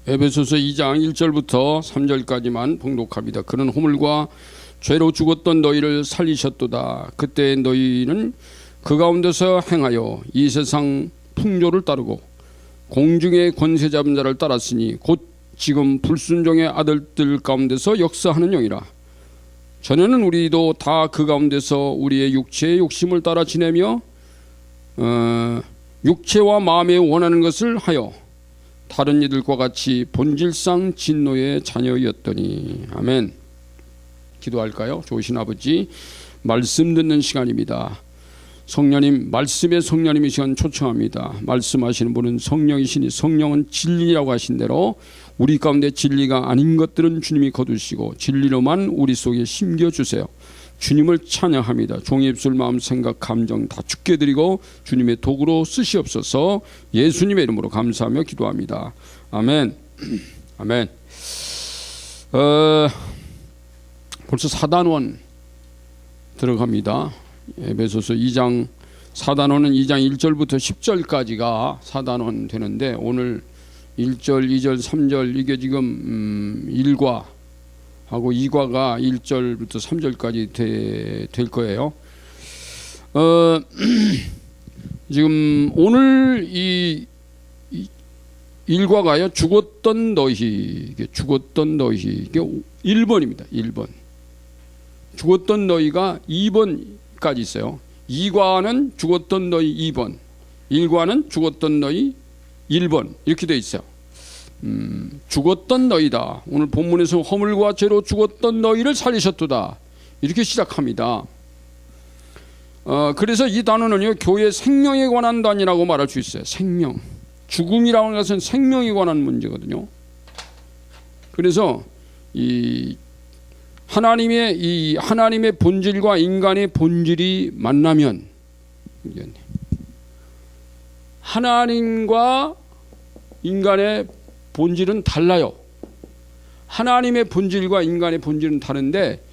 에베소서 2장 1절부터 3절까지만 봉독합니다. 그는 허물과 죄로 죽었던 너희를 살리셨도다. 그때 너희는 그 가운데서 행하여 이 세상 풍조를 따르고 공중의 권세 잡은 자를 따랐으니 곧 지금 불순종의 아들들 가운데서 역사하는 영이라. 전에는 우리도 다 그 가운데서 우리의 육체의 욕심을 따라 지내며 육체와 마음에 원하는 것을 하여 다른 이들과 같이 본질상 진노의 자녀였더니. 아멘. 기도할까요? 좋으신 아버지, 말씀 듣는 시간입니다. 성령님, 말씀의 성령님 이 시간 초청합니다. 말씀하시는 분은 성령이시니 성령은 진리라고 하신 대로 우리 가운데 진리가 아닌 것들은 주님이 거두시고 진리로만 우리 속에 심겨주세요. 주님을 찬양합니다. 종의 입술, 마음, 생각, 감정 다 주께 드리고 주님의 도구로 쓰시옵소서. 예수님의 이름으로 감사하며 기도합니다. 아멘. 아멘. 벌써 사단원 들어갑니다. 에베소서 2장 사단원은 2장 1절부터 10절까지가 사단원 되는데 오늘 1절, 2절, 3절 이게 지금 1과 하고 2과가 1절부터 3절까지 될 거예요. 지금 오늘 이 1과가요. 죽었던 너희, 이게 죽었던 너희, 이게 1번입니다. 1번. 죽었던 너희가 2번까지 있어요. 2과는 죽었던 너희 2번, 1과는 죽었던 너희 1번 이렇게 되어 있어요. 죽었던 너희다. 오늘 본문에서 허물과 죄로 죽었던 너희를 살리셨도다. 이렇게 시작합니다. 그래서 이 단어는요, 교회 생명에 관한 단위라고 말할 수 있어요. 생명. 죽음이라고 하는 것은 생명에 관한 문제거든요. 그래서 이 하나님의 본질과 인간의 본질이 만나면 하나님과 인간의 본질은 달라요. 하나님의 본질과 인간의 본질은 다른데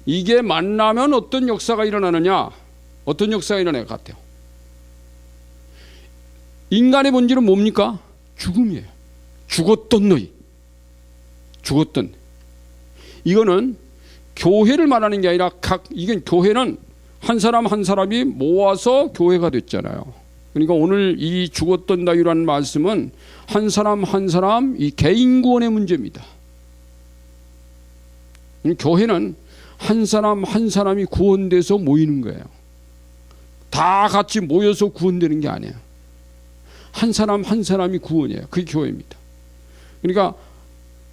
이게 만나면 어떤 역사가 일어나느냐? 어떤 역사가 일어날 것 같아요? 인간의 본질은 뭡니까? 죽음이에요. 죽었던 너희. 죽었던. 이거는 교회를 말하는 게 아니라 이게 교회는 한 사람 한 사람이 모아서 교회가 됐잖아요. 그러니까 오늘 이 죽었던 너희라는 말씀은 한 사람 한 사람 이 개인 구원의 문제입니다. 교회는 한 사람 한 사람이 구원돼서 모이는 거예요. 다 같이 모여서 구원되는 게 아니에요. 한 사람 한 사람이 구원이에요. 그게 교회입니다. 그러니까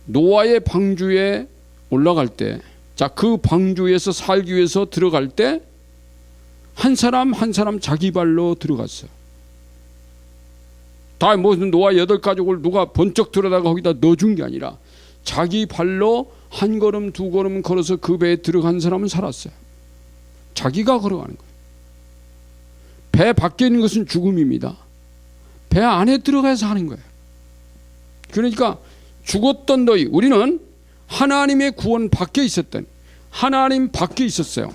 노아의 방주에 올라갈 때, 자, 그 방주에서 살기 위해서 들어갈 때 한 사람 한 사람 자기 발로 들어갔어요. 다 무슨 노아 8가족을 누가 번쩍 들어다가 거기다 넣어준 게 아니라 자기 발로 한 걸음 두 걸음 걸어서 그 배에 들어간 사람은 살았어요. 자기가 걸어가는 거예요. 배 밖에 있는 것은 죽음입니다. 배 안에 들어가서 하는 거예요. 그러니까 죽었던 너희, 우리는 하나님의 구원 밖에 있었던, 하나님 밖에 있었어요.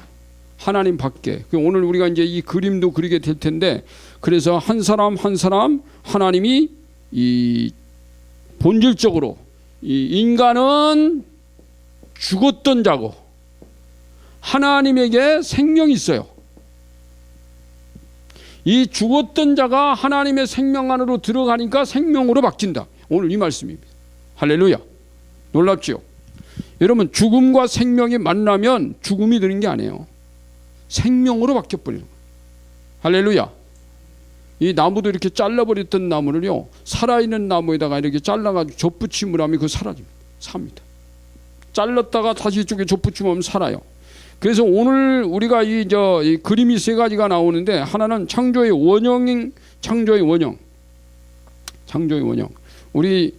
하나님 밖에. 오늘 우리가 이제 이 그림도 그리게 될 텐데, 그래서 한 사람 한 사람 하나님이 이 본질적으로 이 인간은 죽었던 자고 하나님에게 생명이 있어요. 이 죽었던 자가 하나님의 생명 안으로 들어가니까 생명으로 바뀐다. 오늘 이 말씀입니다. 할렐루야. 놀랍지요? 여러분, 죽음과 생명이 만나면 죽음이 되는 게 아니에요. 생명으로 바뀌어버리는 거예요. 할렐루야. 이 나무도 이렇게 잘라버렸던 나무를요, 살아있는 나무에다가 이렇게 잘라가지고 젖붙임을 하면 그거 사라집니다. 삽니다. 잘랐다가 다시 이쪽에 젖붙임하면 살아요. 그래서 오늘 우리가 이 그림이 3가지가 나오는데, 하나는 창조의 원형. 우리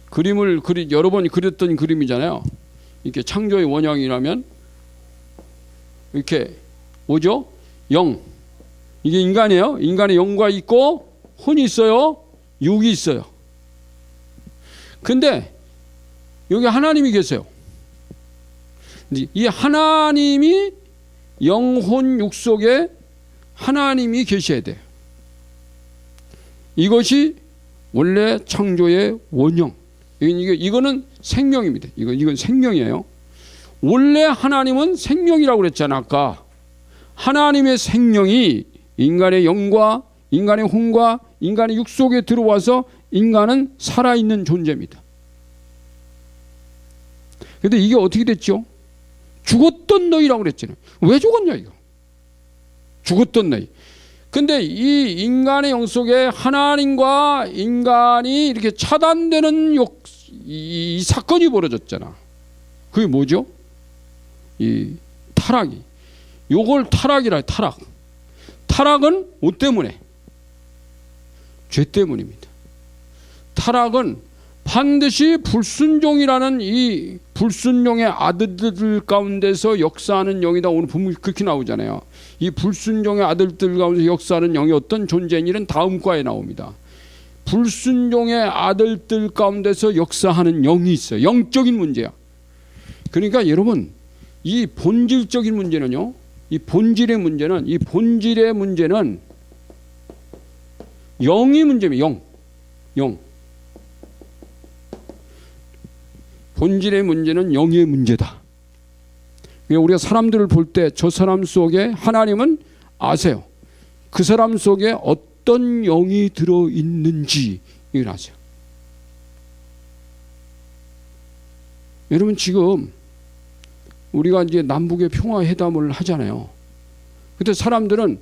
그림을 여러 번 그렸던 그림이잖아요. 이렇게 창조의 원형이라면 이렇게 뭐죠? 영. 이게 인간이에요. 인간의 영과 있고 혼이 있어요. 육이 있어요. 근데 여기 하나님이 계세요. 이 하나님이 영혼 육 속에 하나님이 계셔야 돼요. 이것이 원래 창조의 원형. 이거는 생명입니다. 이건 생명이에요. 원래 하나님은 생명이라고 그랬잖아. 아까 하나님의 생명이 인간의 영과 인간의 혼과 인간의 육 속에 들어와서 인간은 살아있는 존재입니다. 그런데 이게 어떻게 됐죠? 죽었던 너희라고 그랬잖아요. 왜 죽었냐 이거. 죽었던 너희. 근데 이 인간의 영 속에 하나님과 인간이 이렇게 차단되는 이 사건이 벌어졌잖아. 그게 뭐죠? 이 타락이. 요걸 타락이라 해요. 타락. 타락은 뭐 때문에? 죄 때문입니다. 타락은 반드시 불순종이라는 이 불순종의 아들들 가운데서 역사하는 영이다. 오늘 분명히 그렇게 나오잖아요. 이 불순종의 아들들 가운데서 역사하는 영이 어떤 존재인 일은 다음 과에 나옵니다. 불순종의 아들들 가운데서 역사하는 영이 있어요. 영적인 문제야. 그러니까 여러분 이 본질적인 문제는요. 이 본질의 문제는 영이 문제입니다. 영. 본질의 문제는 영의 문제다. 우리가 사람들을 볼 때 저 사람 속에 하나님은 아세요. 그 사람 속에 어떤 영이 들어있는지 이걸 아세요. 여러분 지금 우리가 이제 남북의 평화회담을 하잖아요. 그때 사람들은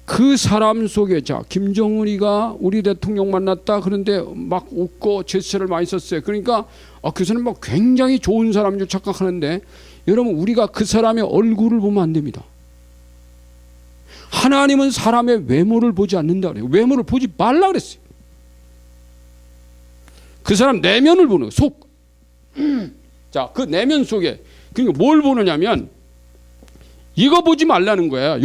그 사람 속에 자 김정은이가 우리 대통령 만났다 그런데 막 웃고 제스처를 많이 썼어요. 그러니까 그 사람 막 굉장히 좋은 사람인 줄 착각하는데 여러분 우리가 그 사람의 얼굴을 보면 안 됩니다. 하나님은 사람의 외모를 보지 않는다 그래요. 외모를 보지 말라 그랬어요. 그 사람 내면을 보는 거예요. 속. 자, 그 내면 속에 그러니까 뭘 보느냐면 이거 보지 말라는 거야.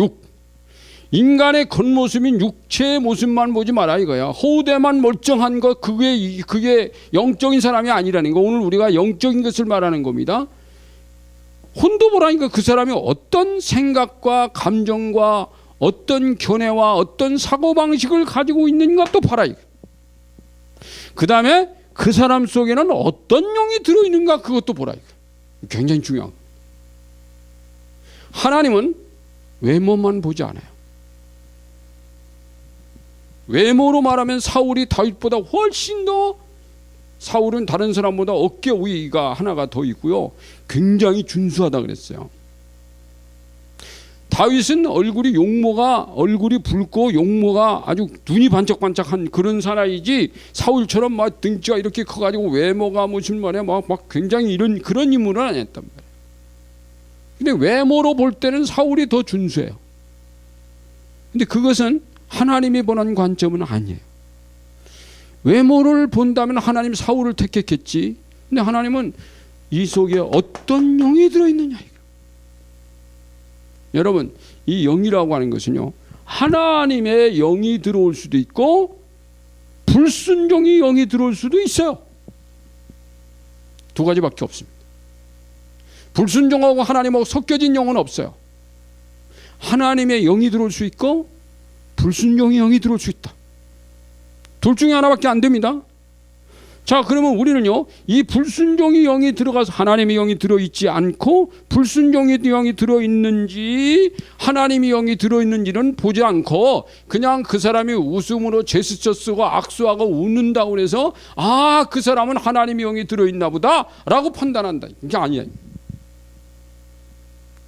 인간의 겉모습인 육체의 모습만 보지 마라 이거야. 호대만 멀쩡한 것 그게 영적인 사람이 아니라는 거. 오늘 우리가 영적인 것을 말하는 겁니다. 혼도 보라니까 그 사람이 어떤 생각과 감정과 어떤 견해와 어떤 사고방식을 가지고 있는가 또 봐라. 그 다음에 그 사람 속에는 어떤 영이 들어있는가 그것도 보라. 굉장히 중요한 거예요. 하나님은 외모만 보지 않아요. 외모로 말하면 사울이 다윗보다 훨씬 더 사울은 다른 사람보다 어깨 위가 하나가 더 있고요. 굉장히 준수하다 그랬어요. 다윗은 얼굴이 붉고 용모가 아주 눈이 반짝반짝한 그런 사람이지 사울처럼 막 등치가 이렇게 커가지고 외모가 무슨 말이야 막 굉장히 그런 인물은 아니었단 말이에요. 근데 외모로 볼 때는 사울이 더 준수해요. 근데 그것은 하나님이 보는 관점은 아니에요. 외모를 본다면 하나님 사울을 택했겠지. 근데 하나님은 이 속에 어떤 영이 들어있느냐. 여러분 이 영이라고 하는 것은요 하나님의 영이 들어올 수도 있고 불순종의 영이 들어올 수도 있어요. 두 가지밖에 없습니다. 불순종하고 하나님하고 섞여진 영은 없어요. 하나님의 영이 들어올 수 있고 불순종의 영이 들어올 수 있다. 둘 중에 하나밖에 안 됩니다. 자, 그러면 우리는요 이 불순종의 영이 들어가서 하나님의 영이 들어있지 않고 불순종의 영이 들어있는지 하나님의 영이 들어있는지는 보지 않고 그냥 그 사람이 웃음으로 제스처 쓰고 악수하고 웃는다고 해서 그 사람은 하나님의 영이 들어있나 보다 라고 판단한다. 이게 아니에요.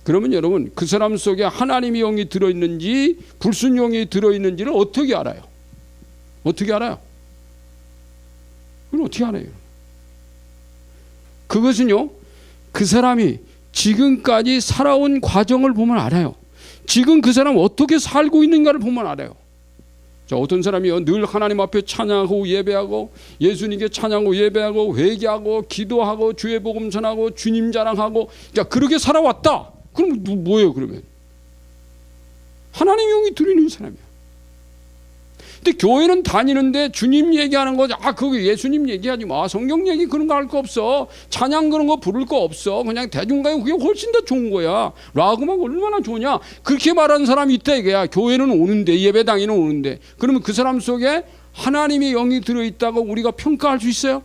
그러면 여러분 그 사람 속에 하나님의 영이 들어있는지 불순종이 들어있는지를 어떻게 알아요? 어떻게 알아요? 그건 어떻게 알아요? 그것은요 그 사람이 지금까지 살아온 과정을 보면 알아요. 지금 그 사람 어떻게 살고 있는가를 보면 알아요. 자, 어떤 사람이요 늘 하나님 앞에 찬양하고 예배하고 예수님께 찬양하고 예배하고 회개하고 기도하고 주의 복음 전하고 주님 자랑하고 자 그렇게 살아왔다. 그럼 뭐예요 그러면? 하나님 영이 들어있는 사람이야. 근데 교회는 다니는데 주님 얘기하는 거 그거 예수님 얘기하지 마. 성경 얘기 그런 거 할 거 없어. 찬양 그런 거 부를 거 없어. 그냥 대중가요 그게 훨씬 더 좋은 거야. 라고만 얼마나 좋냐. 그렇게 말하는 사람이 있다 이거야. 교회는 오는데 예배당에는 오는데 그러면 그 사람 속에 하나님의 영이 들어있다고 우리가 평가할 수 있어요?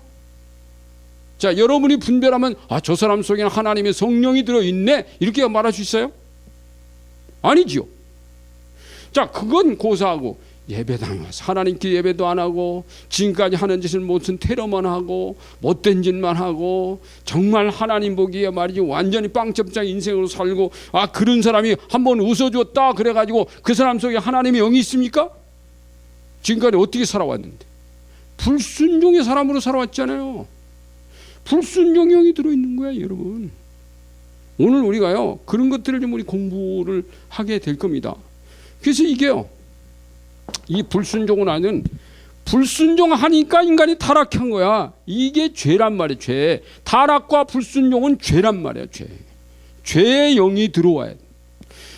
자, 여러분이 분별하면 저 사람 속에는 하나님의 성령이 들어있네 이렇게 말할 수 있어요? 아니지요. 자, 그건 고사하고 예배당에 와서 하나님께 예배도 안 하고 지금까지 하는 짓을 무슨 테러만 하고 못된 짓만 하고 정말 하나님 보기에 말이지 완전히 빵점장 인생으로 살고 그런 사람이 한번 웃어줬다 그래가지고 그 사람 속에 하나님의 영이 있습니까? 지금까지 어떻게 살아왔는데 불순종의 사람으로 살아왔잖아요. 불순종의 영이 들어있는 거야 여러분. 오늘 우리가요 그런 것들을 좀 우리 공부를 하게 될 겁니다. 그래서 이게요 이 불순종은 아는 불순종하니까 인간이 타락한 거야. 이게 죄란 말이에요. 죄. 타락과 불순종은 죄란 말이에요. 죄. 죄의 영이 들어와야 돼.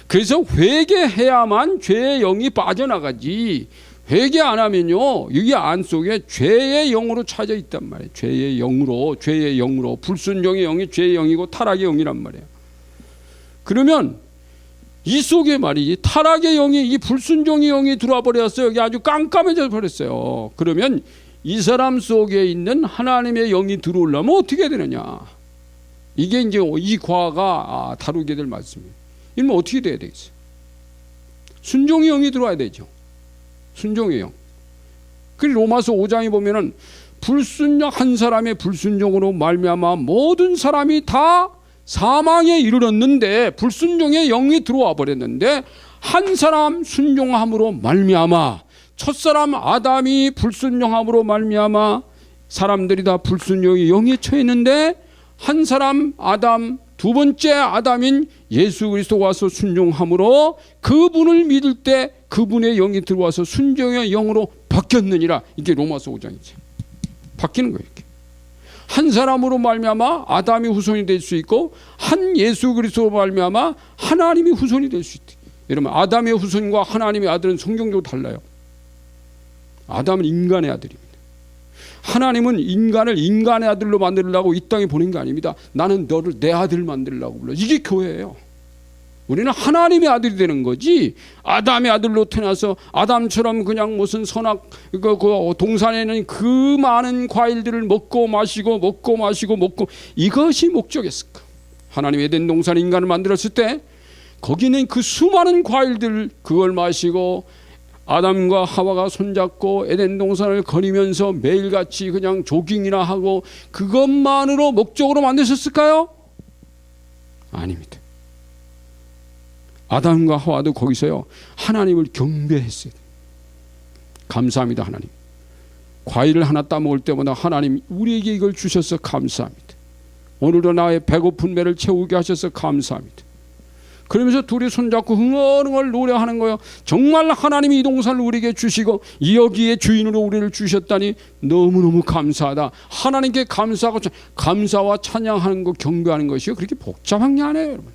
그래서 회개해야만 죄의 영이 빠져나가지. 회개 안 하면요 여기 안속에 죄의 영으로 찾아 있단 말이에요. 죄의 영으로 불순종의 영이 죄의 영이고 타락의 영이란 말이에요. 그러면 이 속에 말이지 타락의 영이 이 불순종의 영이 들어와 버렸어요. 여기 아주 깜깜해져 버렸어요. 그러면 이 사람 속에 있는 하나님의 영이 들어오려면 어떻게 되느냐? 이게 이제 이 과가 다루게 될 말씀이에요. 이러면 어떻게 돼야 되겠어요? 순종의 영이 들어와야 되죠. 순종의 영. 그리고 로마서 5장에 보면은 불순종 한 사람의 불순종으로 말미암아 모든 사람이 다 사망에 이르렀는데 불순종의 영이 들어와 버렸는데 한 사람 순종함으로 말미암아 첫사람 아담이 불순종함으로 말미암아 사람들이 다 불순종의 영에 처했는데 한 사람 아담 두 번째 아담인 예수 그리스도가 와서 순종함으로 그분을 믿을 때 그분의 영이 들어와서 순종의 영으로 바뀌었느니라. 이게 로마서 5장이죠. 바뀌는 거예요. 이렇게. 한 사람으로 말미암아 아담이 후손이 될 수 있고 한 예수 그리스도로 말미암아 하나님이 후손이 될 수 있다. 여러분 아담의 후손과 하나님의 아들은 성경적으로 달라요. 아담은 인간의 아들입니다. 하나님은 인간을 인간의 아들로 만들려고 이 땅에 보낸 게 아닙니다. 나는 너를 내 아들 만들려고 불러. 이게 교회예요. 우리는 하나님의 아들이 되는 거지 아담의 아들로 태어나서 아담처럼 그냥 무슨 선악 그 동산에는 그 많은 과일들을 먹고 마시고 이것이 목적이었을까? 하나님 에덴 동산 인간을 만들었을 때 거기는 그 수많은 과일들 그걸 마시고 아담과 하와가 손잡고 에덴 동산을 거니면서 매일같이 그냥 조깅이나 하고 그것만으로 목적으로 만드셨을까요? 아닙니다. 아담과 하와도 거기서요 하나님을 경배했어요. 감사합니다 하나님. 과일을 하나 따먹을 때마다 하나님 우리에게 이걸 주셔서 감사합니다. 오늘도 나의 배고픈 배를 채우게 하셔서 감사합니다. 그러면서 둘이 손잡고 흥얼흥얼 노래하는 거예요. 정말 하나님이 이 동산을 우리에게 주시고 여기에 주인으로 우리를 주셨다니 너무너무 감사하다. 하나님께 감사하고 감사와 찬양하는 것 경배하는 것이요 그렇게 복잡한 게 아니에요 여러분.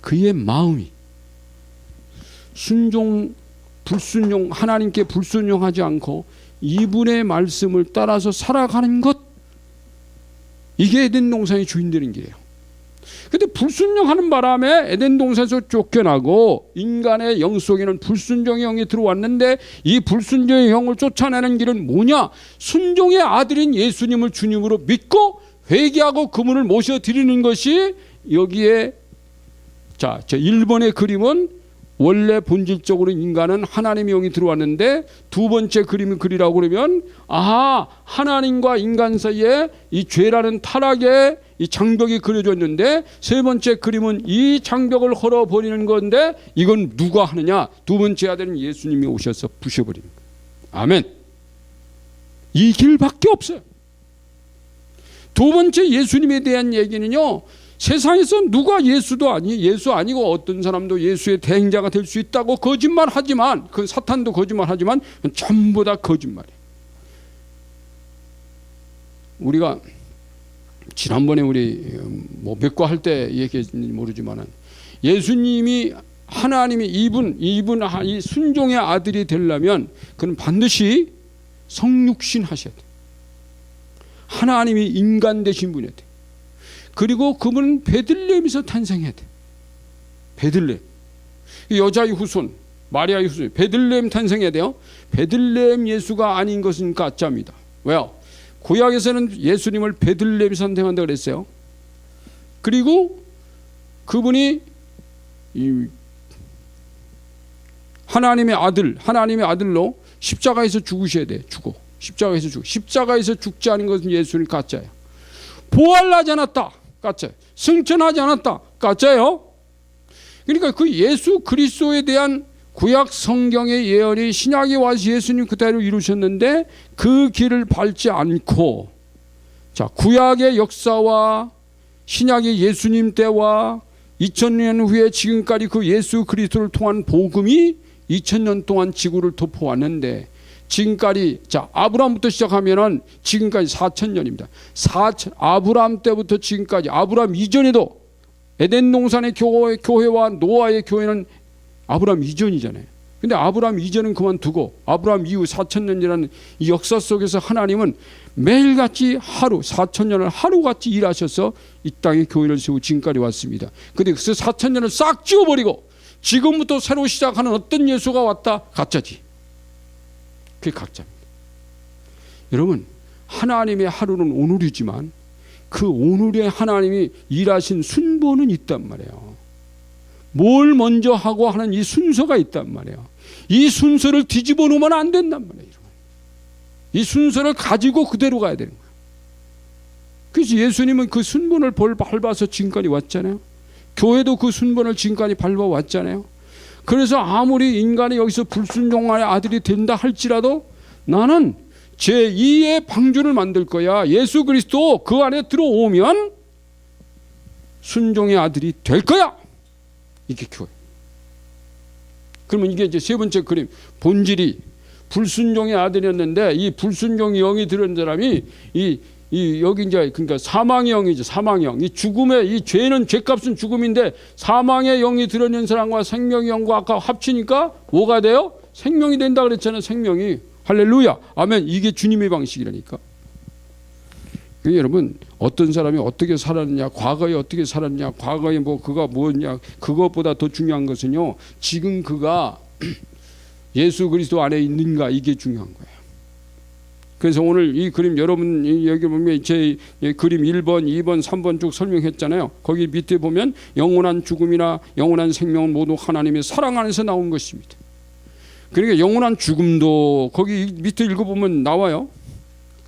그의 마음이 순종 불순종 하나님께 불순종하지 않고 이분의 말씀을 따라서 살아가는 것 이게 에덴 동산의 주인 되는 길이에요. 근데 불순종하는 바람에 에덴 동산에서 쫓겨나고 인간의 영 속에는 불순종의 영이 들어왔는데 이 불순종의 영을 쫓아내는 길은 뭐냐? 순종의 아들인 예수님을 주님으로 믿고 회개하고 그분을 모셔드리는 것이 여기에 자, 저 1번의 그림은 원래 본질적으로 인간은 하나님의 영이 들어왔는데 두 번째 그림을 그리라고 그러면 하나님과 인간 사이에 이 죄라는 타락의 이 장벽이 그려졌는데 세 번째 그림은 이 장벽을 헐어버리는 건데 이건 누가 하느냐? 두 번째 아들은 예수님이 오셔서 부셔버리는 거예요. 아멘. 이 길밖에 없어요. 두 번째 예수님에 대한 얘기는요. 세상에서 누가 예수 아니고 어떤 사람도 예수의 대행자가 될 수 있다고 거짓말하지만 그 사탄도 거짓말하지만 전부 다 거짓말이에요. 우리가 지난번에 우리 몇과 할 때 얘기했는지 모르지만은 예수님이 하나님이 이분 이 순종의 아들이 되려면 그는 반드시 성육신 하셔야 돼. 하나님이 인간 되신 분이야 돼. 그리고 그분은 베들레헴에서 탄생해야 돼. 베들레헴. 여자의 후손. 마리아 예수 베들레헴 탄생해야 돼요. 베들레헴 예수가 아닌 것은 가짜입니다. 왜요? 구약에서는 예수님을 베들레헴에서 탄생한다고 그랬어요. 그리고 그분이 하나님의 아들로 십자가에서 죽으셔야 돼. 십자가에서 죽지 않은 것은 예수님 가짜예요. 부활하지 않았다. 가짜예요. 승천하지 않았다. 가짜예요. 그러니까 그 예수 그리스도에 대한 구약 성경의 예언이 신약에 와서 예수님 그대로 이루셨는데 그 길을 밟지 않고, 자, 구약의 역사와 신약의 예수님 때와 2000년 후에 지금까지 그 예수 그리스도를 통한 복음이 2000년 동안 지구를 덮어왔는데, 지금까지, 자, 아브라함부터 시작하면은 지금까지 4000년입니다. 아브라함 때부터 지금까지, 아브라함 이전에도 에덴 동산의 교회와 노아의 교회는 아브라함 이전이잖아요. 근데 아브라함 이전은 그만두고 아브라함 이후 4000년이라는 이 역사 속에서 하나님은 매일같이 4000년을 하루같이 일하셔서 이 땅에 교회를 세우고 지금까지 왔습니다. 근데 그 4000년을 싹 지워버리고 지금부터 새로 시작하는 어떤 예수가 왔다? 가짜지. 그게 가짜입니다. 여러분, 하나님의 하루는 오늘이지만 그 오늘의 하나님이 일하신 순번은 있단 말이에요. 뭘 먼저 하고 하는 이 순서가 있단 말이에요. 이 순서를 뒤집어 놓으면 안 된단 말이에요. 이 순서를 가지고 그대로 가야 되는 거예요. 그래서 예수님은 그 순번을 밟아서 지금까지 왔잖아요. 교회도 그 순번을 지금까지 밟아왔잖아요. 그래서 아무리 인간이 여기서 불순종의 아들이 된다 할지라도 나는 제2의 방주를 만들 거야. 예수 그리스도 그 안에 들어오면 순종의 아들이 될 거야. 이게 교회. 그러면 이게 이제 세 번째 그림, 본질이 불순종의 아들이었는데 이 불순종의 영이 들은 사람이 여기 이제 그러니까 사망의 영이죠. 사망의 영. 이 죽음의 이 죄는 죄값은 죽음인데 사망의 영이 들어있는 사람과 생명의 영과 아까 합치니까 뭐가 돼요? 생명이 된다 그랬잖아요. 생명이. 할렐루야. 아멘. 이게 주님의 방식이라니까. 여러분, 어떤 사람이 어떻게 살았느냐, 과거에 어떻게 살았냐, 과거에 뭐 그가 뭐냐, 그것보다 더 중요한 것은요, 지금 그가 예수 그리스도 안에 있는가, 이게 중요한 거예요. 그래서 오늘 이 그림 여러분 여기 보면 제 그림 1번, 2번, 3번 쭉 설명했잖아요. 거기 밑에 보면 영원한 죽음이나 영원한 생명은 모두 하나님의 사랑 안에서 나온 것입니다. 그러니까 영원한 죽음도 거기 밑에 읽어보면 나와요.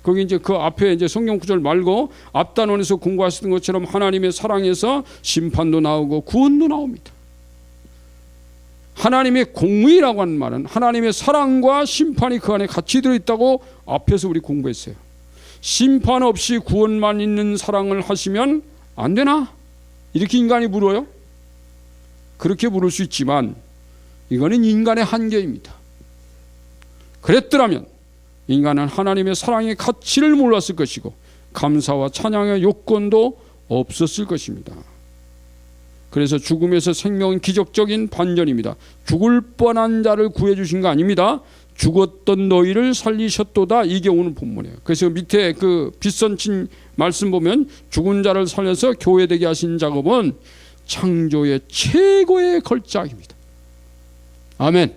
거기 이제 그 앞에 이제 성경 구절 말고 앞단원에서 공부하시는 것처럼 하나님의 사랑에서 심판도 나오고 구원도 나옵니다. 하나님의 공의라고 하는 말은 하나님의 사랑과 심판이 그 안에 같이 들어있다고 앞에서 우리 공부했어요. 심판 없이 구원만 있는 사랑을 하시면 안 되나? 이렇게 인간이 물어요. 그렇게 물을 수 있지만 이거는 인간의 한계입니다. 그랬더라면 인간은 하나님의 사랑의 가치를 몰랐을 것이고 감사와 찬양의 요건도 없었을 것입니다. 그래서 죽음에서 생명은 기적적인 반전입니다. 죽을 뻔한 자를 구해주신 거 아닙니다. 죽었던 너희를 살리셨도다. 이게 오늘 본문이에요. 그래서 밑에 그 빗선친 말씀 보면 죽은 자를 살려서 교회되게 하신 작업은 창조의 최고의 걸작입니다. 아멘.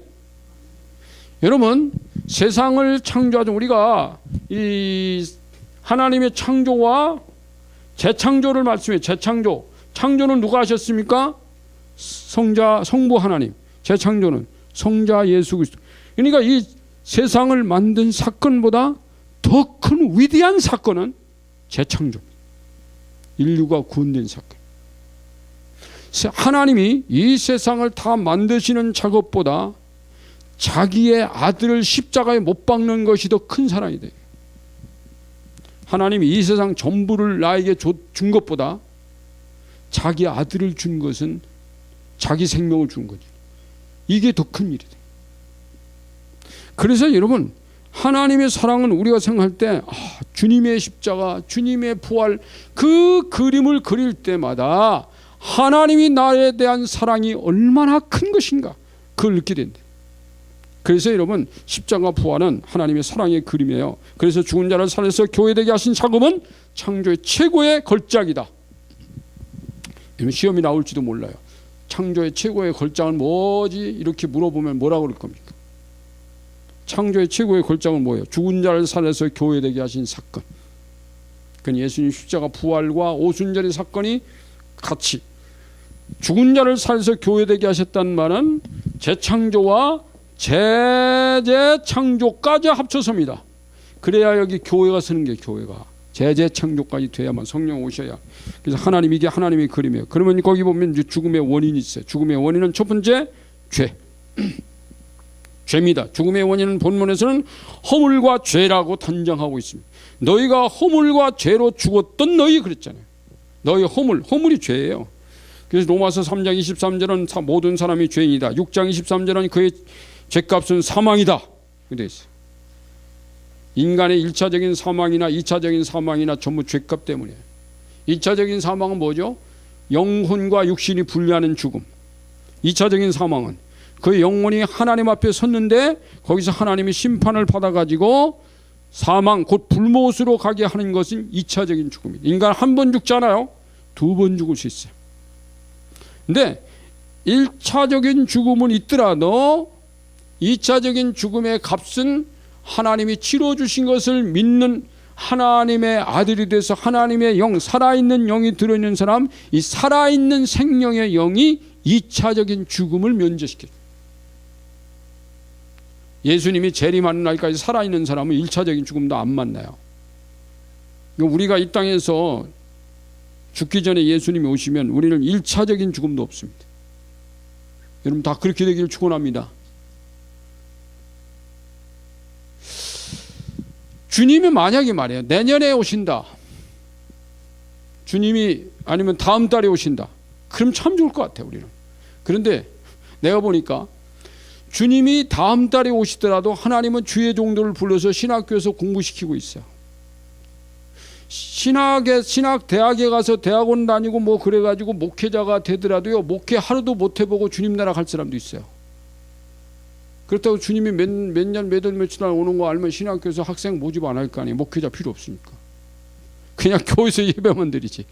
여러분, 세상을 창조하죠. 우리가 이 하나님의 창조와 재창조를 말씀해요. 재창조. 창조는 누가 하셨습니까? 성부 하나님. 재창조는 성자 예수 그리스도. 그러니까 이 세상을 만든 사건보다 더 큰 위대한 사건은 재창조. 인류가 구원된 사건. 하나님이 이 세상을 다 만드시는 작업보다 자기의 아들을 십자가에 못 박는 것이 더 큰 사랑이 돼요. 하나님이 이 세상 전부를 나에게 준 것보다 자기 아들을 준 것은 자기 생명을 준 거죠. 이게 더 큰 일이 돼요. 그래서 여러분, 하나님의 사랑은 우리가 생각할 때 주님의 십자가, 주님의 부활, 그 그림을 그릴 때마다 하나님이 나에 대한 사랑이 얼마나 큰 것인가 그걸 느끼게 된대. 그래서 여러분, 십자가 부활은 하나님의 사랑의 그림이에요. 그래서 죽은 자를 살려서 교회되게 하신 작업은 창조의 최고의 걸작이다. 시험이 나올지도 몰라요. 창조의 최고의 걸작은 뭐지? 이렇게 물어보면 뭐라고 그럴 겁니까? 창조의 최고의 걸작은 뭐예요? 죽은 자를 살려서 교회되게 하신 사건. 그건 예수님 십자가 부활과 오순절의 사건이 같이 죽은 자를 살려서 교회되게 하셨다는 말은 재창조와 재재창조까지 합쳐서입니다. 그래야 여기 교회가 서는 게 교회가 재재창조까지 돼야만 성령 오셔야. 그래서 하나님, 이게 하나님의 그림이에요. 그러면 거기 보면 이제 죽음의 원인이 있어요. 죽음의 원인은 첫 번째 죄. 죄입니다. 죽음의 원인은 본문에서는 허물과 죄라고 단정하고 있습니다. 너희가 허물과 죄로 죽었던 너희 그랬잖아요. 너희 허물이 죄예요. 그래서 로마서 3장 23절은 모든 사람이 죄인이다. 6장 23절은 그의 죄값은 사망이다. 그렇게 되어 있어요. 인간의 1차적인 사망이나 2차적인 사망이나 전부 죄값 때문이에요. 1차적인 사망은 뭐죠? 영혼과 육신이 분리하는 죽음. 2차적인 사망은 그 영혼이 하나님 앞에 섰는데 거기서 하나님이 심판을 받아가지고 사망, 곧 불못으로 가게 하는 것은 2차적인 죽음입니다. 인간 한 번 죽잖아요. 2번 죽을 수 있어요. 근데 1차적인 죽음은 있더라도 2차적인 죽음의 값은 하나님이 치러주신 것을 믿는 하나님의 아들이 돼서 하나님의 영, 살아있는 영이 들어있는 사람, 이 살아있는 생명의 영이 2차적인 죽음을 면제시켜요. 예수님이 재림하는 날까지 살아있는 사람은 1차적인 죽음도 안 만나요. 우리가 이 땅에서 죽기 전에 예수님이 오시면 우리는 1차적인 죽음도 없습니다. 여러분 다 그렇게 되기를 축원합니다. 주님이 만약에 말이에요, 내년에 오신다, 주님이 아니면 다음 달에 오신다, 그럼 참 좋을 것 같아요 우리는. 그런데 내가 보니까 주님이 다음 달에 오시더라도 하나님은 주의 종들을 불러서 신학교에서 공부시키고 있어요. 신학 대학에 가서 대학원 다니고 뭐 그래가지고 목회자가 되더라도요, 목회 하루도 못 해보고 주님 나라 갈 사람도 있어요. 그렇다고 주님이 몇 년, 몇 월, 며칠 날 오는 거 알면 신학교에서 학생 모집 안 할 거 아니에요. 목회자 필요 없으니까. 그냥 교회에서 예배만 드리지.